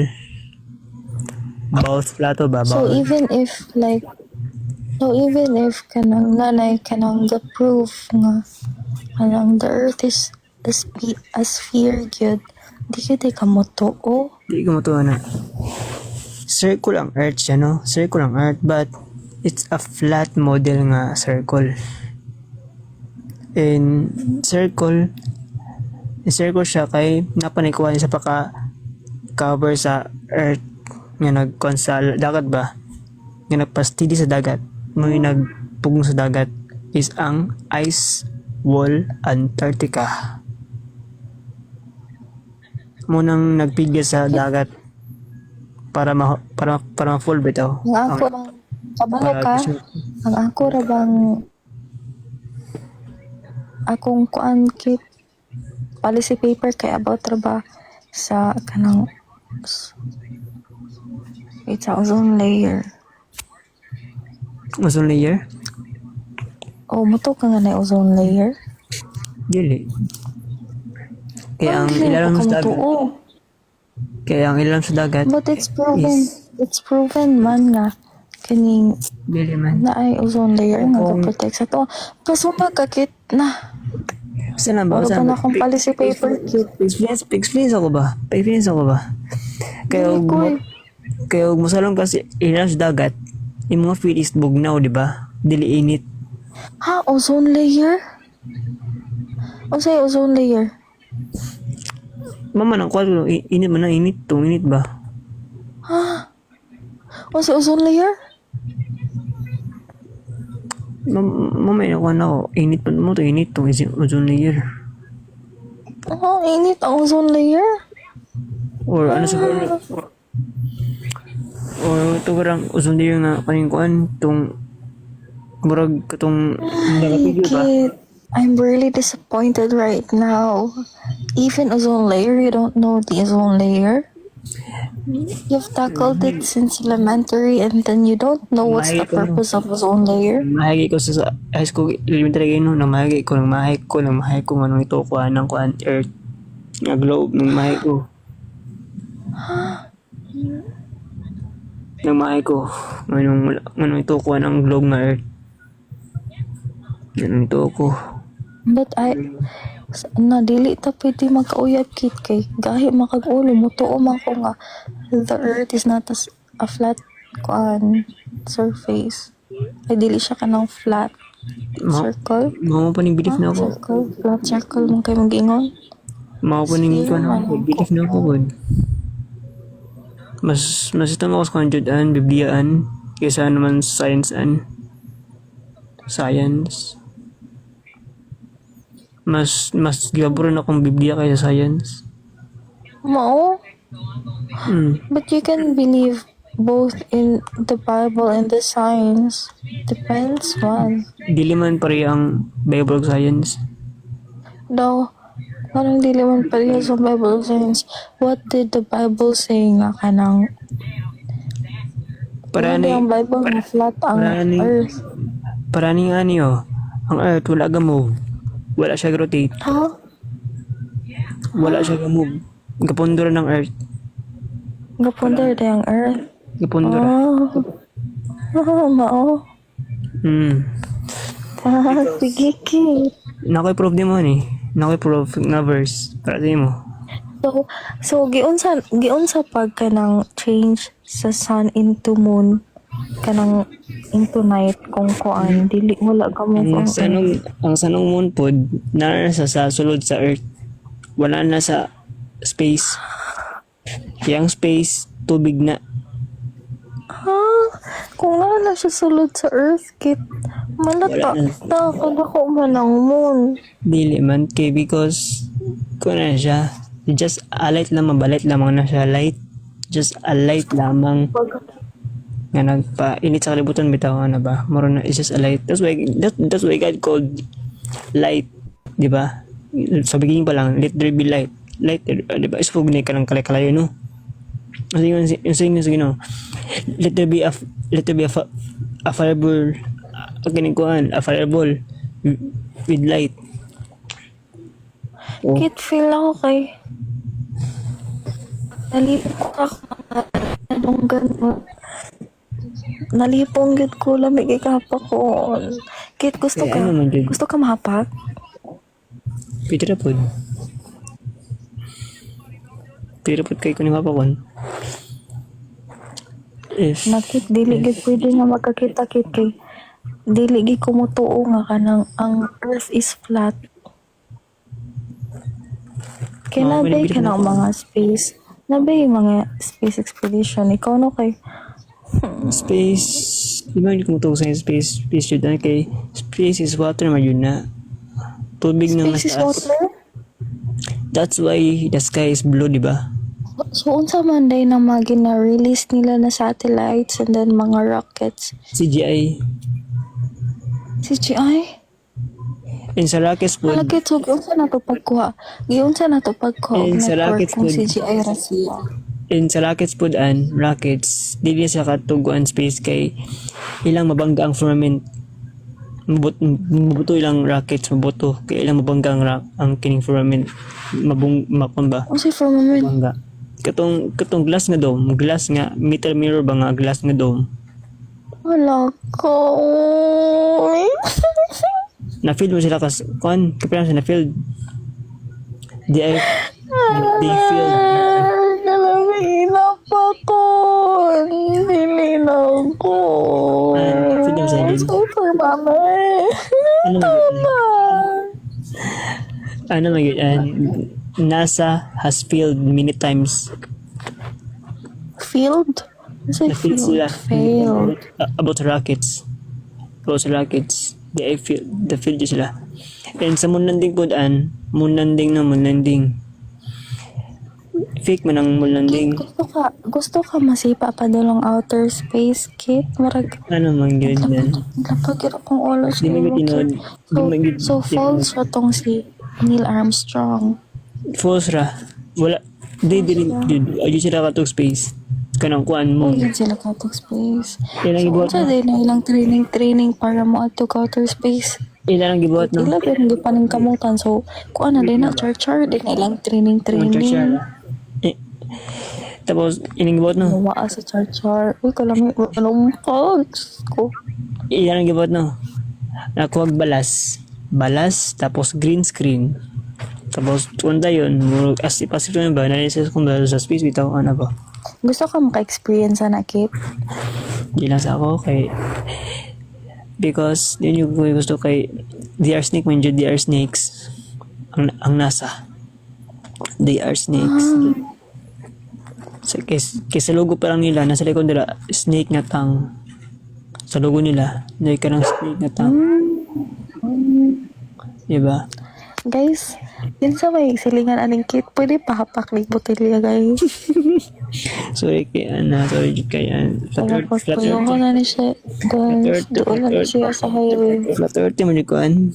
plato ba? So Bowl. even if kanang nanay kanang the proof nga kanang the earth is a sphere gyud, di gyud ay kamutuo. Di ko matuwa na. Circle ang earth siya, no? Circle ang earth, but it's a flat model nga circle. And circle siya kay napanikuha niya sa paka-cover sa earth nga nagkonsal dagat ba? Nga nagpastidi sa dagat. May nagpugong sa dagat is ang ice wall Antarctica. Munang nagpigil sa dagat para ma-full bitaw. Ang ako bang kabalo ka? Ang ako ra bang akong kuan kit policy paper kay about ra ba sa kanang it's a ozone layer. Ozone layer? Oh, muto ka nga na ozone layer? Dili. Kaya ang Dili ilalim pa ka sa dagat. mutuo. Kaya ang ilalim sa dagat But it's proven. is It's proven man nga kining dili man. na ay ozone layer nga Kung- protect sa to. Kaso magkakit na. Saan ba? Wala pa na akong policy paper kit. Explain ako ba? Kaya Dili ko eh. kaya masalong kasi ilalim sa dagat, yung mga feed is bugnaw, di ba? Dili init. Ha? Ozone layer? O say ozone layer? Mama nang kwalo, init man na init to, init ba? O say ozone layer? Mama na kwa na ako, init pa mo to, init to, is ozone layer. Oh, init ang ozone layer? Or ano siguro, or ito parang ozone layer nga kaning kuan, tong murag katong nakapigil ba? Kid, I'm really disappointed right now. Even ozone layer, you don't know the ozone layer? You've tackled it since elementary and then you don't know what's the purpose of ozone layer? Mahagi ko sa high school elementary kayo nung mahagi ko anong ito kuan ng kuan earth nga globe nung mahagi ko anong ito kuan ng globe nga earth anong ito ko But dili ta pwede magkauyab kit kay gahi makag-ulo mo tuo man ko nga the earth is not a flat kuan surface. Ay dili siya kanang flat circle. mao pa ning belief na ako Flat circle mong kay mag-ingon. mao pa ning kuan ako belief na ako good mas ito mo ako sa kanjudan bibliaan kaysa naman science and science. Mas gaburon akong Biblia kaysa science. Mao? Mm. But you can believe both in the Bible and the science. Depends man. Dili man pare ang Bible ug science. Daw, parang dili man pareha sa Bible and science. What did the Bible say nga kanang Para hindi ni ang Bible na flat ang para ni- earth. para ni ani oh, ang earth wala ga move. Wala siya rotate. Ha? Wala siya ga move. Gapundura ng earth. Gapundar na ang earth. Gapundura. Mao. Sige, Kate. Nakoy-prove di mo ni. Nakoy-prove na verse. Para di mo. So giunsa pag kanang change sa sun into moon kanang into night kung kuan dili wala ka mo Ang sanong moon pod na sa sulod sa earth. Wala na sa space. Yang space tubig na. ha kung wala siya sulod sa earth kit malata Wala na kada ko man ang moon Dili man kay because kung na siya just a light lamang balit lamang na siya light just a light lamang nga nagpa-init sa kalibutan bitaw na ba moro na is just a light that's why God called light di ba sa beginning pa lang let there be light di ba isupog ni ka ng kalay-kalayo no sige no let there be a fireball a fireball with light. Oh. kit feel ako kay nalipong ako anong ganun nalipong gid ko lamig ikapa ko kit gusto Eh, ka ano man yun? gusto ka mahapak Pwede pod kay kuning mapakon. If nakit dili gid pwede nga magkakita kit kay dili gid ko motuo nga kanang ang earth is flat kay Oo, nabay binibili ka ko ng na. mga space nabay mga space expedition ikaw no kay space, di ba hindi ko matawag sa space yun kay space is water man yun na tubig na space is mataas. water That's why the sky is blue, di ba? so unsa man day na mga gina-release nila na satellites and then mga rockets CGI. CGI And sa rockets po, Rocket so giunsa na to pagkuha giunsa na to pagkuha Eh, og sa network rockets kung good. CGI ra siya and sa rockets po daan, rockets, dili sa katuguan space kay ilang mabangga ang firmament. Mabuto ilang rockets, mabuto. Kay ilang mabangga ang kining firmament. Makon ba? unsa firmament Mabangga. Katong glass nga dome, glass nga, metal mirror ba nga glass nga dome. wala ko Na-feel mo sila kapila sa na-feel. They feel Kalamina pa ko. Dili na ko. feel mo sa din. Super mama. Ano magyud NASA has failed many times. Field? Sa Na-feel sila Failed. about rockets. They feel the field sila. And sa moon landing po daan, moon landing. Fake man ang moon landing. Gusto ka masipa pa dalong outer space, Kit? Marag, Ano man yun yan. lapag akong ulo Di mo gitinood. So false ra tong si Neil Armstrong. False ra. Wala. They didn't do. Ayun sila katong space. Kanang kuan mo. Yan sila ka outer space. Ilang So, gibuhat unsa na. din na ilang training para mo ato ka outer space. Ilang gibuhat na. Ila pero hindi pa ning kamutan. So, kuan na din na char din na ilang training. Tapos, ilang gibuhat na. Nawaa sa char. Uy, kalami, anong pogs ko. Ilang gibuhat na. Nakuwag balas, tapos green screen. Tapos, kunda yun, as ipasip yun ba, nalisis kung ba sa space, bitaw, ano ba? Gusto ka maka-experience na, Kit? Di lang sa ako, kay, because, yun yung gusto kay, they are snakes. Ang NASA. They are snakes. So, kaysa logo pa lang nila, nasa likod nila, snake nga tang. sa logo nila. Dahil ka ng straight na tank. Diba? Guys, yun sa may silingan aning kit, pwede pahapak ni botelya, guys. Sorry kay sorry kay Tapos kuyuhan na ni siya, guys. Doon na ni siya sa highway. Flat earth mo dito kuan.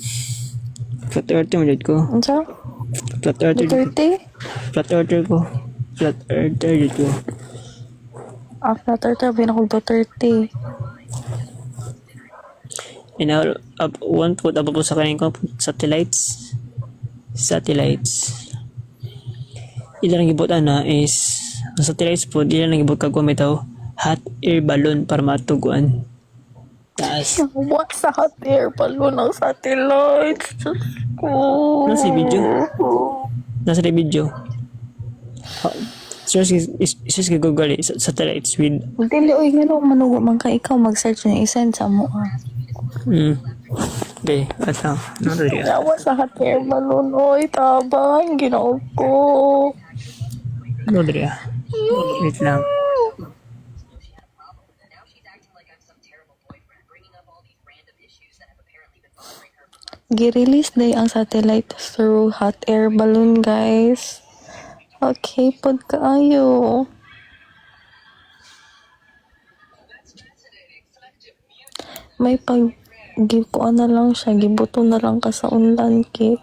Flat earth mo dito ko. Ano siya? Flat earth Duterte? Flat earth ko. Flat earth dito. After Duterte, binakog Duterte. And one put up po sa kanyang satellites. Ilan ang gibutan na is ang satellites po, ilan ang gibut kagwa bitaw hot air balloon para matuguan. Taas. What sa hot air balloon ng satellites? Diyos ko. Nasa video? Nasa video. Search is Google satellites with Dili, oy, nga manugo man ka ikaw mag-search na isend sa mo. Okay, at lang. Ano rin yan? Yawa sa hot air balloon, oy, tabang, ginaog ko. Ano rin yan? Wait lang. Gi-release day ang satellite through hot air balloon, guys. Okay, pod kaayo. May kuan na lang siya, gibuto na lang ka sa unlan kit.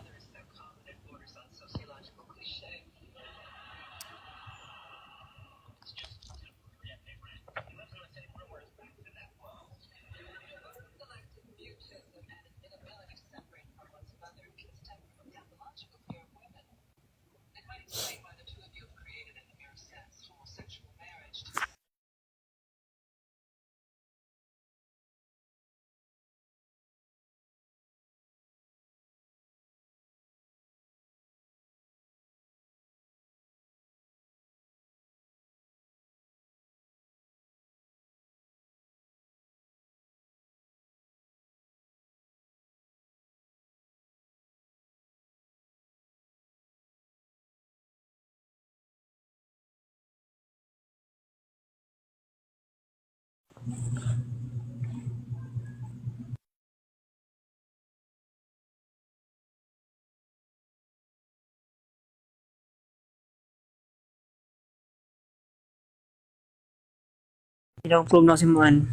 Hindi ako probe na si Muan.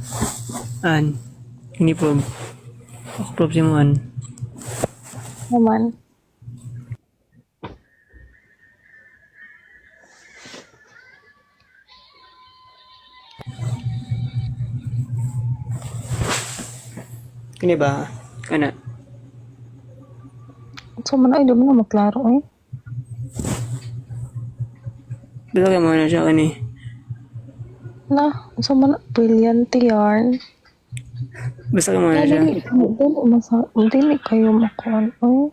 Hindi probe. Ako probe si Muan. Naman. Kini ba? Ana. So, man, ay, di mo na maklaro, eh. Basta kayo mo na siya kani. Na, so man, brilliant yarn. Basta kayo mo na siya. Dili kayo makuhan, eh.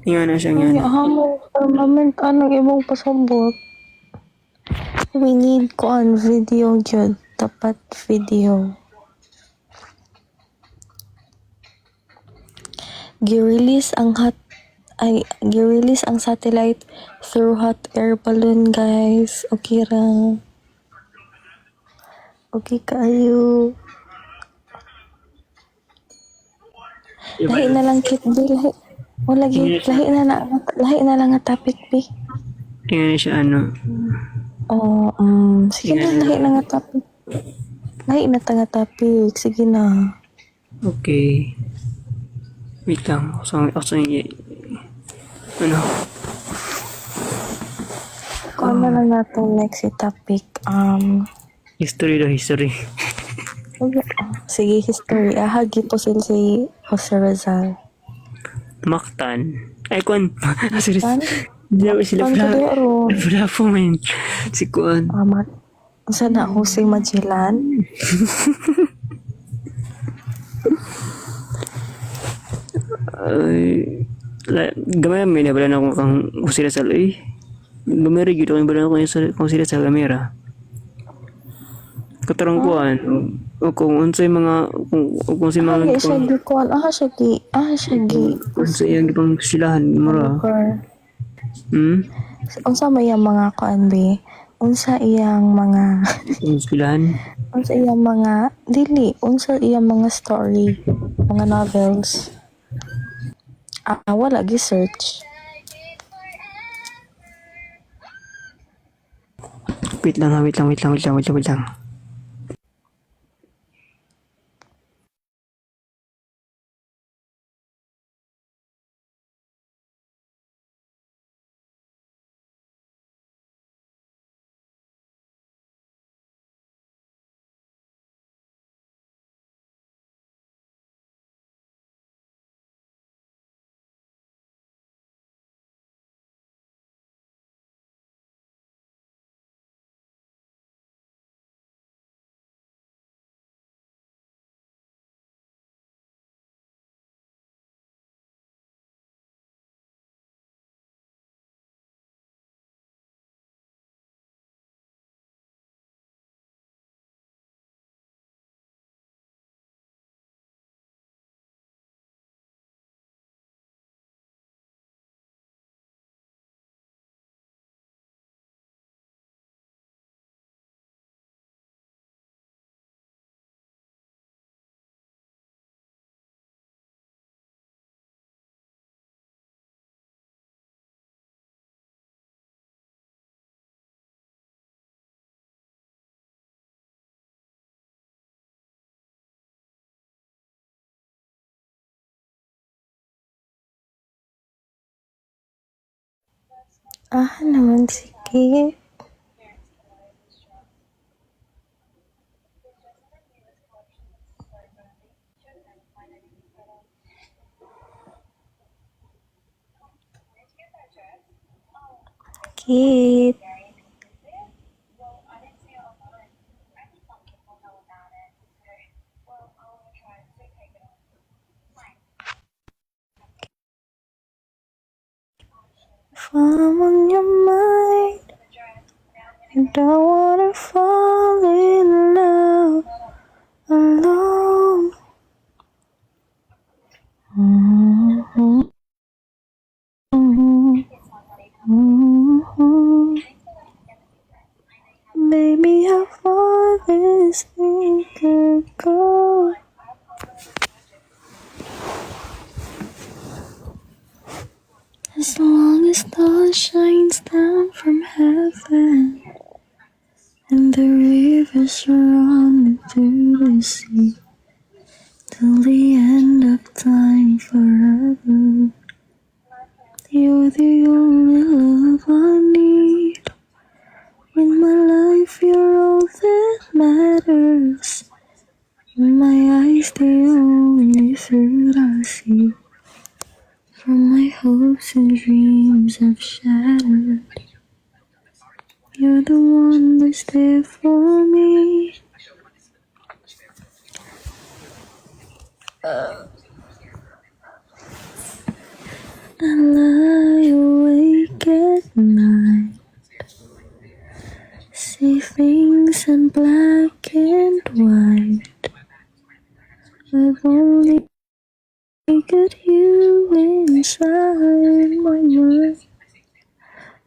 Ingan na siya Ay, nga. hamo, permanent, anong ibang pasabot. We need kuhan video yun. Dapat video. Gi-release ang satellite through hot air balloon, guys. Okay ra. Okay kayo. Lahi na lang kit bi, lahi. O lagi, lahi na lang nga topic bi. Ingan na siya ano. Oh, sige na, lahi na nga topic. Lahi na ta nga topic, sige na. Okay. Wait lang. Ako sa ano? Kung ano na natong next topic, History daw, history. sige, history. Hagi po sila si Jose Rizal. Mactan. Ay, Kwan. Serious. Tan? Hindi ako sila Tan ka di aro. Wala po, man. Si Kwan. Saan na Jose Magellan? Ay, gamay may nabala na akong kang kusira sa loy. Gamay rin gito kung bala na kung sila sa kamera. Katarang kuan. O kung unsay mga kung si mga Siya gi kuan. Siya gi. unsay yung gipang silahan mura. Unsa may ang mga kuan be? Unsa iyang mga Kung silahan. Unsa iyang mga dili, unsa iyang mga story, mga novels. Wala gi search. Wait lang ha, wait lang. Naman sige. Kit. If I'm on your mind, you don't wanna fall in love alone. Mm-hmm. Mm-hmm. Baby, how far this thing could go. As long as the shines down from heaven and the rivers run through the sea till the end of time forever. You're the only love I need. In my life, you're all that matters. In my eyes, the only truth I see. From my hopes and dreams have shattered. You're the one that's there for me. I lie awake at night, see things in black and white. I've only got you inside my mind.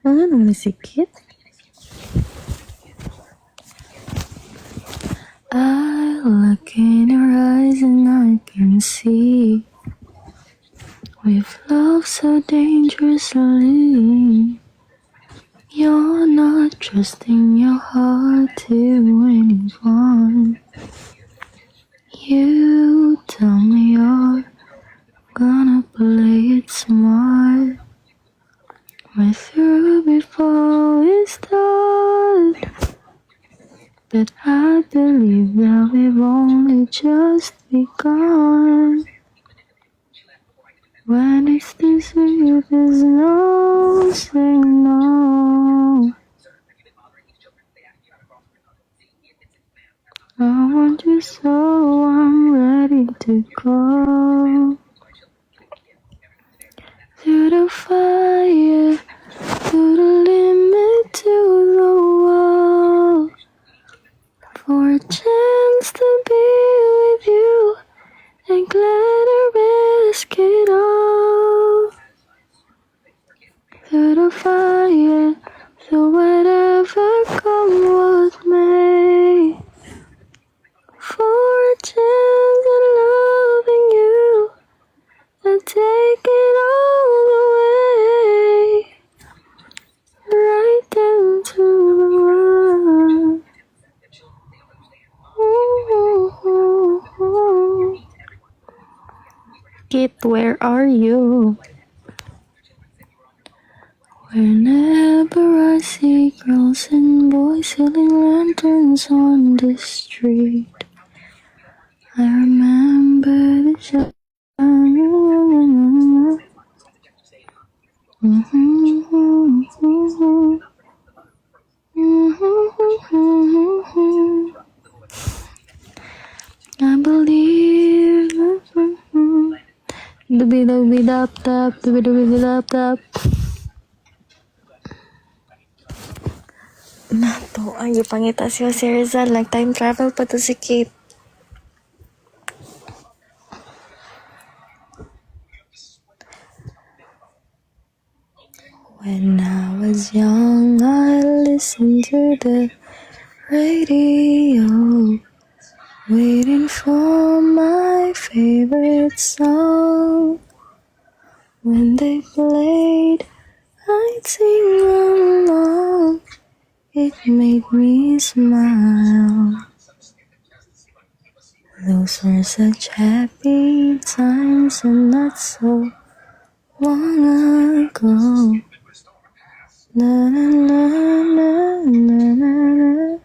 Naman si Kit. I look in your eyes and I can see we've loved so dangerously. You're not trusting your heart to anyone. You tell me you're gonna play it smart. We're through before we start. But I believe that we've only just begun. When it's this way, there's no saying no. I want you so I'm ready to go. Through the fire, through the limit, to the wall. For a chance to be with you and gladly risk it all. Through the fire, through whatever come what may. Kit, where are you? Whenever I see girls and boys selling lanterns on the street, I remember the shine. I believe. Dubidubidap-tap, dubidubidap-tap. Nato, ay pangita siya si Rizal. Nag-time travel pa to si Kate. When I was young, I listened to the radio, waiting for my favorite song. When they played, I'd sing along. It made me smile. Those were such happy times and not so long ago. Na na na na na na na.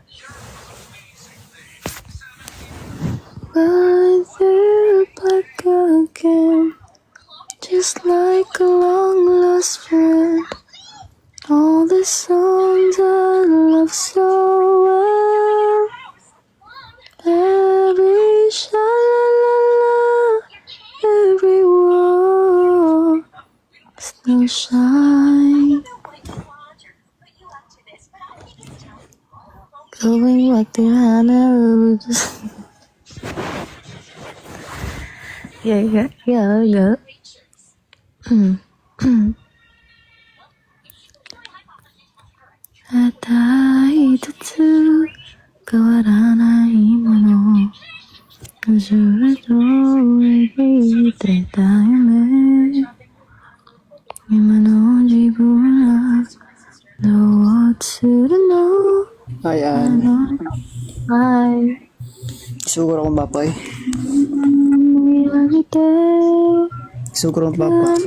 But they're back again, just like a long lost friend. All the songs I love so well, every sha-la-la-la, every word still shine. Going back to Hannah. Yeah. At I too, 変わらないもの。ずっと描いてた夢。今の自分はどうするの？ Ayan. Hi. Sugar akong bapay. 見上げて Sugar akong bapay.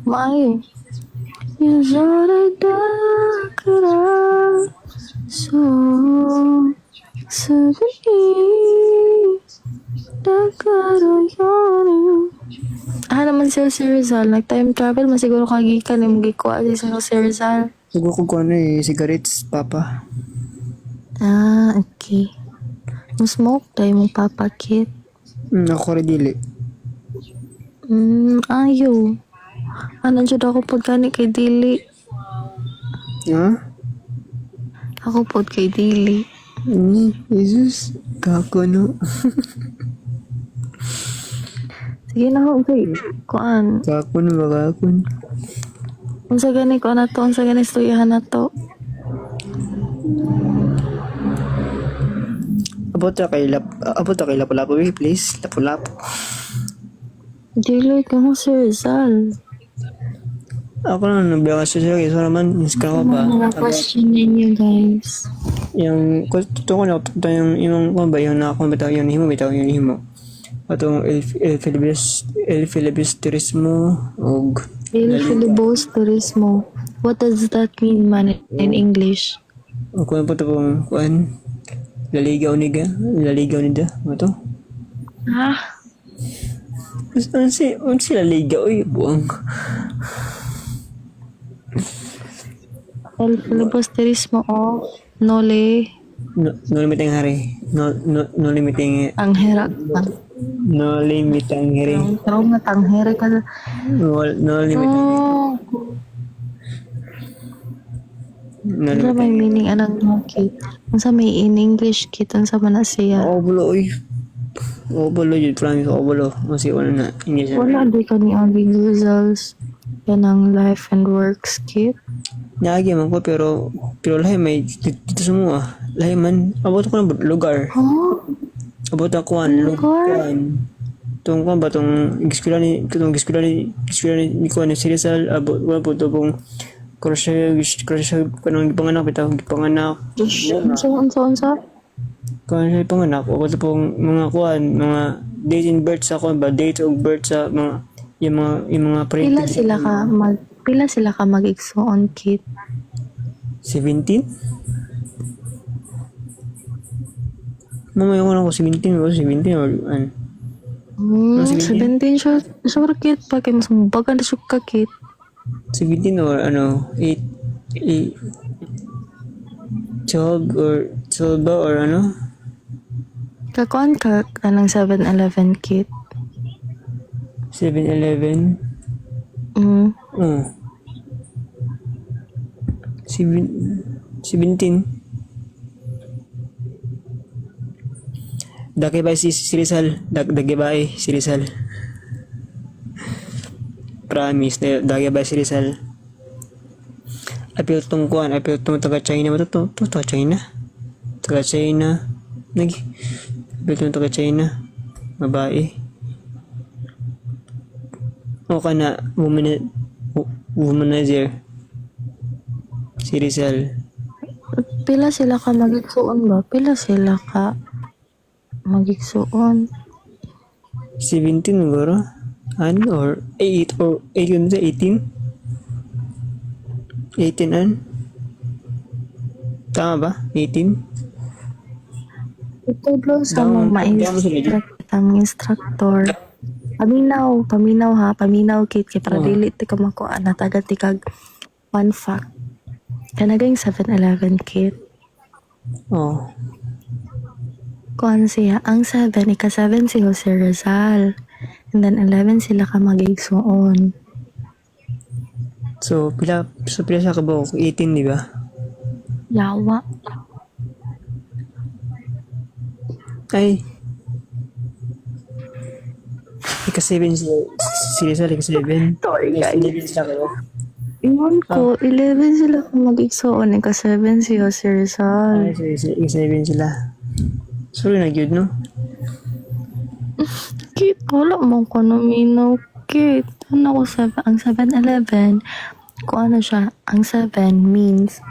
前夜空だからそうすぐにだから夜naman si Jose Rizal nag-time travel masiguro kagikan yung magikuha si Jose Rizal. Sugar ko kung ano cigarettes, papa. Okay. Smoke tayo mong papakit. Ako rin dili. Ayaw. Nandiyan ako pagkani kay Dili. Ha? Ako po kay Dili. Jesus. Kako no. Sige na ako, okay. Kuan. Kako no, makakon. Unsa gani ko na to, unsa gani istoryahan na to. Abot na kay Lapu-Lapu, please. Lapu-Lapu. Dili ka mo si Rizal. Ako na nabiyakas siya kaya so naman iskra ko ba Mga question ninyo guys. yung totoo ko na ito yung imong kung ba yung nakakumbitaw yung himo atong el filibusterismo og El filibusterismo. What does that mean man in English? o kung po ito pong kuan laligaw nida ano to? Unsi laligaw ay buwang El filibusterismo o nole no limiting hari no limiting ang hera. no limiting hari Pero nga tanghera ka. no limiting Ano may meaning anang kit? Unsa may in English kit unsa man na siya? bulo yun promise bulo kasi wala na English Wala di ka ni ang results. Yan ang life and works kit. Nagi man ko pero lahi may dito semua. Lahi man abot ko ng lugar. Oh, Abot ako an lugar. Tong ko ba tong giskwela ni ni ko ni Sirisal abot wala po to pong kursa kanang gipanganak bitaw gipanganak. unsa? Kanang gipanganak abot pong mga kuan mga date in birth sa ako ba? Date of birth sa mga, yung mga Pila sila ka mag-igsuon, Kit? 17? Mamaya ko lang ko 17 or 17 or ano. Mga 17 siya. Sure, Kit. Pag mas mabagan na siya ka, Kit. 17 or ano, 8, 12 or 12 ba or ano? Kakuan ka ng 7-Eleven, Kit. 7-Eleven? Oh. 17. Daki ba si Rizal? Dagi ba si Rizal? Promise, dagi ba si Rizal? Apil tong taga China ba to? Taga China? Taga China. Apil tong taga China. Babae. O ka na, womanizer. Si Rizal. Pila sila ka mag-igsuon ba? Pila sila ka mag-igsuon? 17 siguro? An? Or 8 or 8 yun sa 18? 18 an? Tama ba? 18? Itudlo sa Down- mga down sila dyan. instructor. Paminaw ha, paminaw, Kit, kay para Oh. dili ti ka makuha na taga tikag one fact. Kanagay 7-Eleven, Kit. Oh. Kuan siya, ang 7, ika-7 si Jose Rizal. And then 11 sila ka mag-igsuon. So, pila siya ka ba? 18, di ba? Yawa. Ay. Ika-7 si Rizal, ika-7. Sorry, guys. 11 siya kayo. Iwan ko, 11 sila ka mag-igsuon, ika-7 si Jose Rizal. Ay, so, ika-7 sila. Sorry na yun, no? Kit, wala mong konominaw, Kit. Ano ko, ang 7-Eleven, kung ano siya, ang 7 means,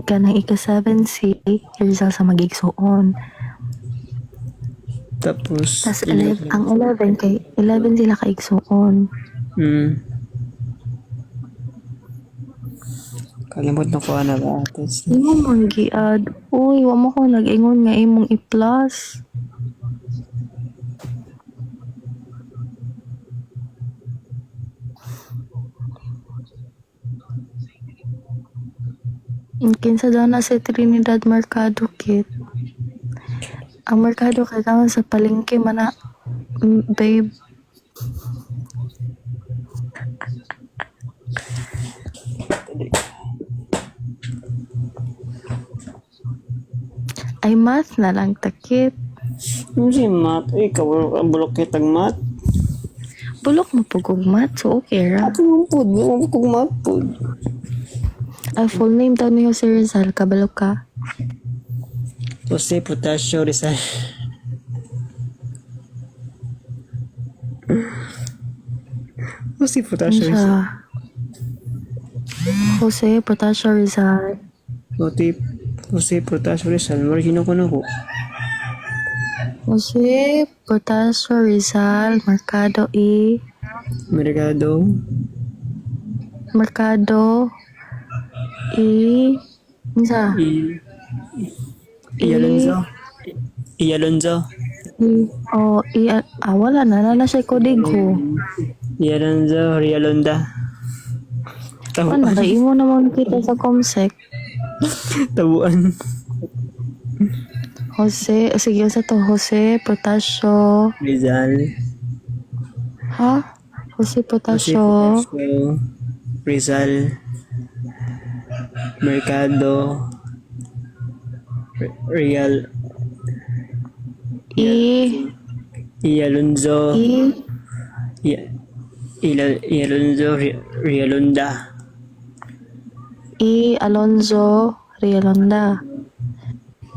kanang ika-7 si Rizal sa mag-igsuon. Tapos, Tapos ang 11 kay 11 sila ka-igsuon. Kalimot na ko na ba? Tapos, Di mo manggiad. Uy, wa mo ko nag-ingon nga imong i-plus. Kinsa daw na si Trinidad Mercado, Kit. Ang Mercado kay kaman sa palengke man na, babe. Ay, math na lang, takit. yung si Matt, ay, kabulok kitang Matt. Bulok mo pugog math, so okay ra. Ako po, yung kong Matt po. Ay, full name daw ni Jose Rizal, kabalo ka. Jose Potasio Rizal. Jose Potasio Rizal. Siya. Jose Potasio Rizal. Jose Potasio Rizal. Marino ko na ko. Jose Potasio Rizal, Mercado Mercado. Isa. Ialonzo. Ialonzo. Wala na siya kodigo. Ialonzo Rialonda. Ano, kay imo naman kita sa Comsec. Tabuan. Sige, sa to, Jose Potasio. Rizal. Ha? Jose Jose Potasio. Potasio. Rizal. Mercado. Real. Ialonzo. Ialonzo Rialonda. Alonzo Rialonda.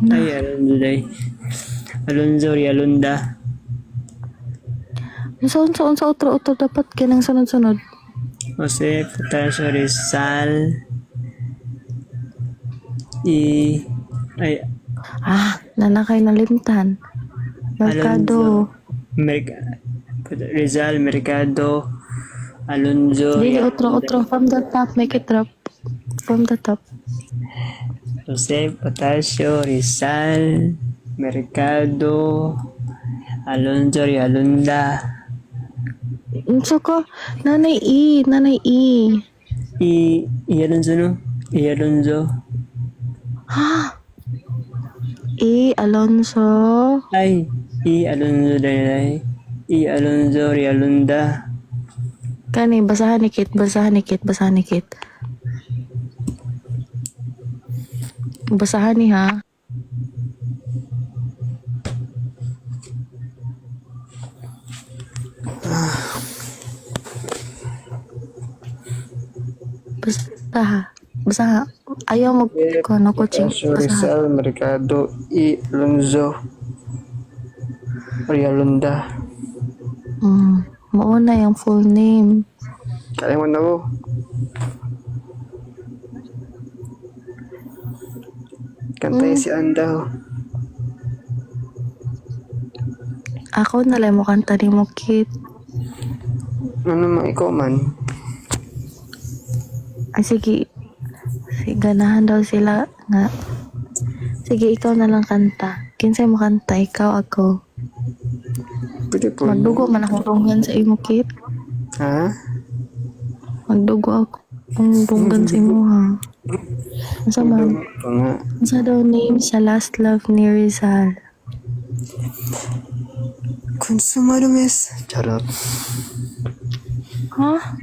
Ay, Alonzo Rialonda. Unsa otro dapat kinang sunod-sunod. Jose Potasio Rizal. Ay, Nanakay na limtan. Mercado. Rizal, Mercado, Alonzo, Dili, otro. From the top, make it drop. From the top. Jose, Potasio, Rizal, Mercado, Alonzo, Rialunda, Unsa ka? Nanay E. Alonzo, no? Alonzo. E. Alonso. Ay, Alonzo, Daylay. Alonzo, Rialunda. Kani, basahan ni Kit. Basahan ni ha. Basaha. Ayaw mo ko ano coaching. Potasio, Basaha. Rizal, Mercado, Alonzo, Rialunda. Mauna yung full name. Kalimutan ako. Kantay si Andaw. Ako nalay mo kanta ni mo, Kit. Ano mang ikaw man? Ay, sige. Ganahan daw sila nga. Sige, ikaw na lang kanta. Kinsay mo kanta, ikaw, ako. Pwede po. Magdugo man akong runggan sa imo, Kit. Ha? Magdugo ako. Ang runggan sa imo, ha. Unsa man? Ito nga. Unsa daw name sa last love ni Rizal? Consumado mes. Charot. Ha?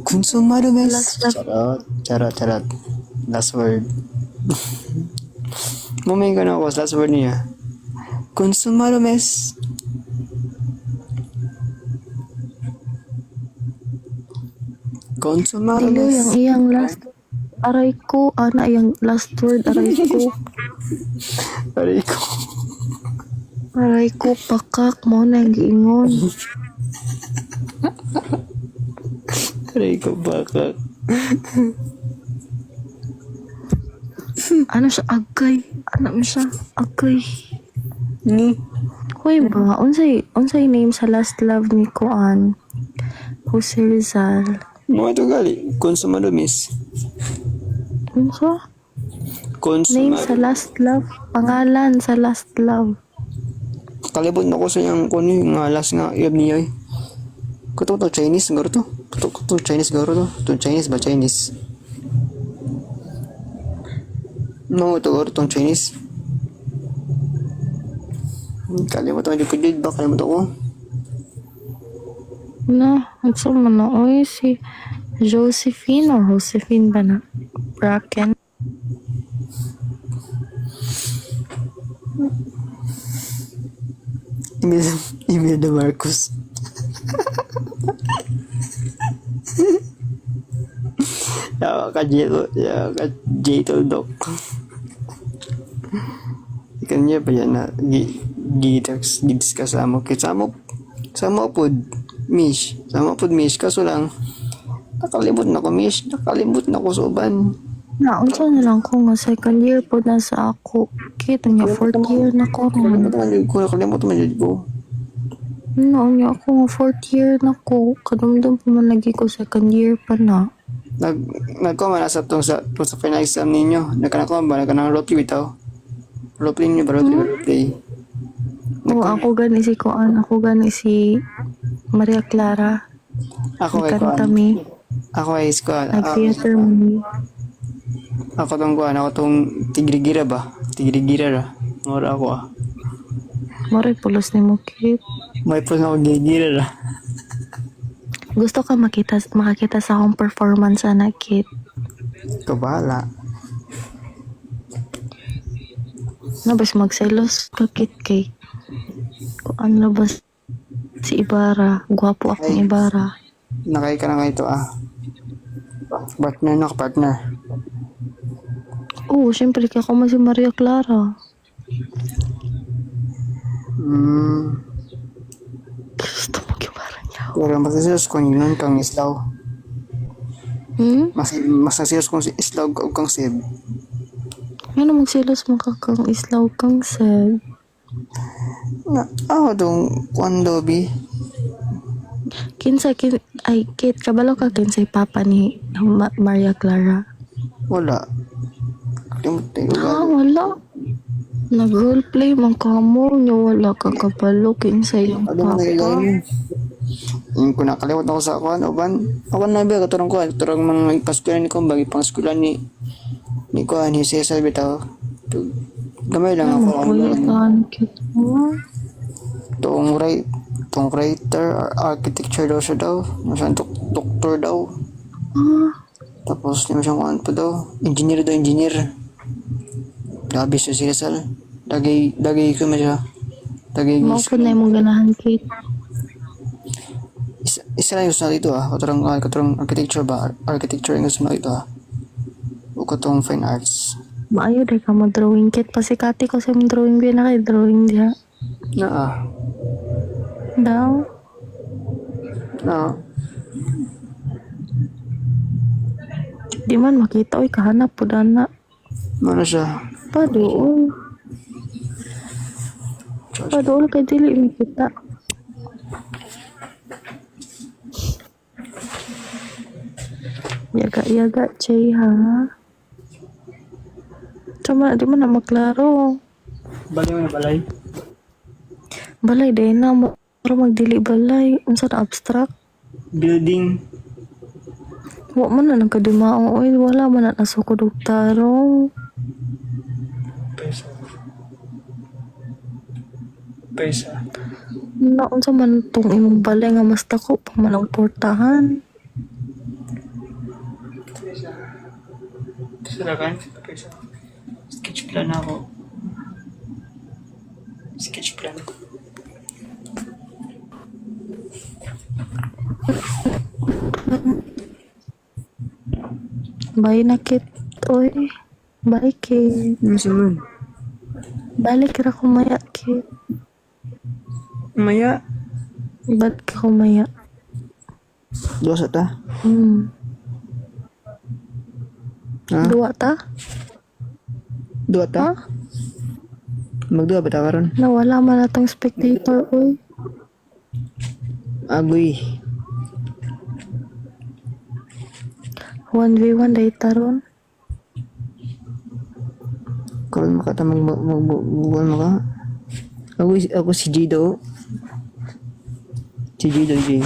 Consumado mes. Last love. Charot. Last word. Mamay ka na ako sa last word niya. Consumado mes. Consumado Dilo mes. yung iyang last. Aray ko. Ana yung last word. Aray ko. Aray ko. Aray ko. Pakak mo na yung giingon. Aray ko baka. Ano siya? Agay. Ano mo siya? Agay. Ni. Hoy ba? Unsay name sa last love ni Kuan? Jose Rizal. Mga ito gali. Consumado mes. Unsa? Name Consumado. sa last love. Pangalan sa last love. Kalibot na ko sa yung kuni nga last nga iyab niya eh. Kuto to Chinese garo to. Kuto Chinese garo to. To Chinese ba Chinese? No, to garo tong Chinese. Kalimot ako yung kudid ba? Kalimot ako. Na, unsa man na? Oy, si Josephine or Josephine ba na? Bracken. Imelda Marcos. Yawa ka Jito Doc. Ikan niya ba yan na gidiscuss mo. Sama po Mish. Kaso lang, nakalimot na ko Mish. Nakalimot na ko sa uban. Na, unsa na lang ko nga second year po na sa ako. Kita niya, fourth year na ko. Nakalimot man yun ko. No, niya ako nga fourth year na ko. Kadumdum po man lagi ko second year pa na. Nagkoma na sa sa final exam ninyo. Nagkanako ba? Nagkanang roleplay bitaw. Roleplay ninyo ba? Roleplay. Oo, ako gani si Kuan. Ako gani si Maria Clara. Ako kay Nagkanta Kuan. mi. Ako kay Kuan. Nag-theater mi. Ako tong Kuan. Ako tong Tigrigira ba? Tigrigira ra. Mora ako Moray pulos ni mo, Kit. May po na ako gigira ra. Gusto ka makakita sa akong performance na, Kit. Kabala. Nabas magselos ka, Kit, kay Kuan labas si Ibarra. Gwapo akong Ibarra. Nakay ka na nga ito Partner. Oo, syempre ka ako si Maria Clara. Gusto mo Ibarra niya. Pero masasilos kung yun kang islaw. Masasilos kung islaw kang sib. Ano magselos mo kakang islaw kang seb? Dong, kwando, bi. Ay, Kate, kabalo ka kinsay papa ni Maria Clara. Wala. Kalimut na yung Ha, ugali. wala. Nag-roleplay man ka mo, niya wala ka kabalo kinsay yung Ano mo na yung papa. Yung kung nakalimutan ako sa ako, ban? Ako na ba, katurang ko, katurang mga paskulan ni ko, bagi pang skulan ni Kuan, ni Cesar bitaw. Gamay lang ako. Makulitan, Kate mo. Tong writer, architecture daw siya daw. Masyang doktor daw. Ah, Tapos, hindi masyang kuhan pa daw. Engineer daw, engineer. Grabe siya si Rizal. Dagay ko ma siya. Dagay mao po na yung ganahan, Kate. isa lang yung gusto na dito katurang architecture ba? Architecture yung gusto na dito O katong fine arts. Maayo dahil ka mo drawing, Kate. Pasikati ko sa mong drawing, drawing diha. Na Daw. Di man makita, oy, kahanap po dana. Ano siya? Padool. Padool kay dili makita. Yaga-yaga, Chay, ha? Di man na maklaro. Balay mo na balay. Balay, dahil na mo. Pero magdili balay. Unsa na abstract? Building. Wa man na nagkadimao. Oy, wala man na nasuko doktarong. Pesa. Na, unsa man tong imong balay nga mas dako pa man ang portahan. Sarakan? Pesa. Sketch plan ako. Sketch plan. Bye na, Kit. Oy. Bye, Kit. Ano siya man? Balik ra kumaya, Kit. Maya. Balik ka kumaya. Dua sa ta? Ha? Duwa ta? Dua ta? Ha? Magdua ba ta karon? Nawala man natong spectator, oy. Agoy. 1v1 day taron. Karon makata magbubuan maka. Ako si Jido. Si Jido, J.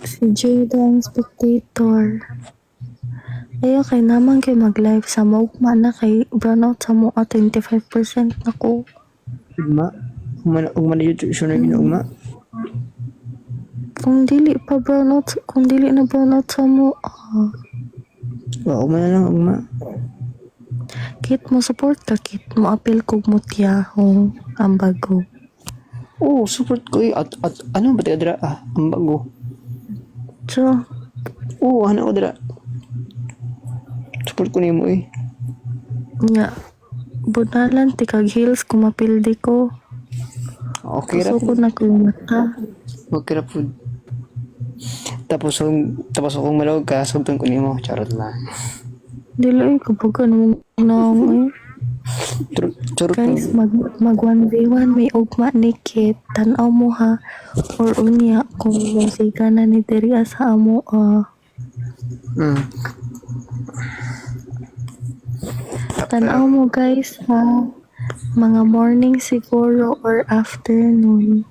Si Jada ang spectator. Ayo kay naman kay mag-live sa maugma na kay brownout sa mo 25% nako. Ugma. Ugma na YouTube siya na ginugma. Kung dili na brownout sa mo, Ugma na lang, ugma. Kit mo support ka, Kit mo apel kog mo tiyahong ang bago. Oo, support ko eh. At ano ba tayo dira? Ang bago. So, Oo, ano ko dira? Support ko niyo mo eh. nya bunalan ti kag heels kung mapildi ko. Okay ra Gusto ko po. na kumata. Okay ra po. Tapos akong malawag ka, sabtan ko niyo mo. Charot lang. Dili kabagan mo na eh. Charot Guys, lang. mag 1v1 may ugma ni Kit. Tanaw mo ha. Or unya kung musiga na ni diri sa amo. Tanaw mo guys ha. Mga morning siguro or afternoon.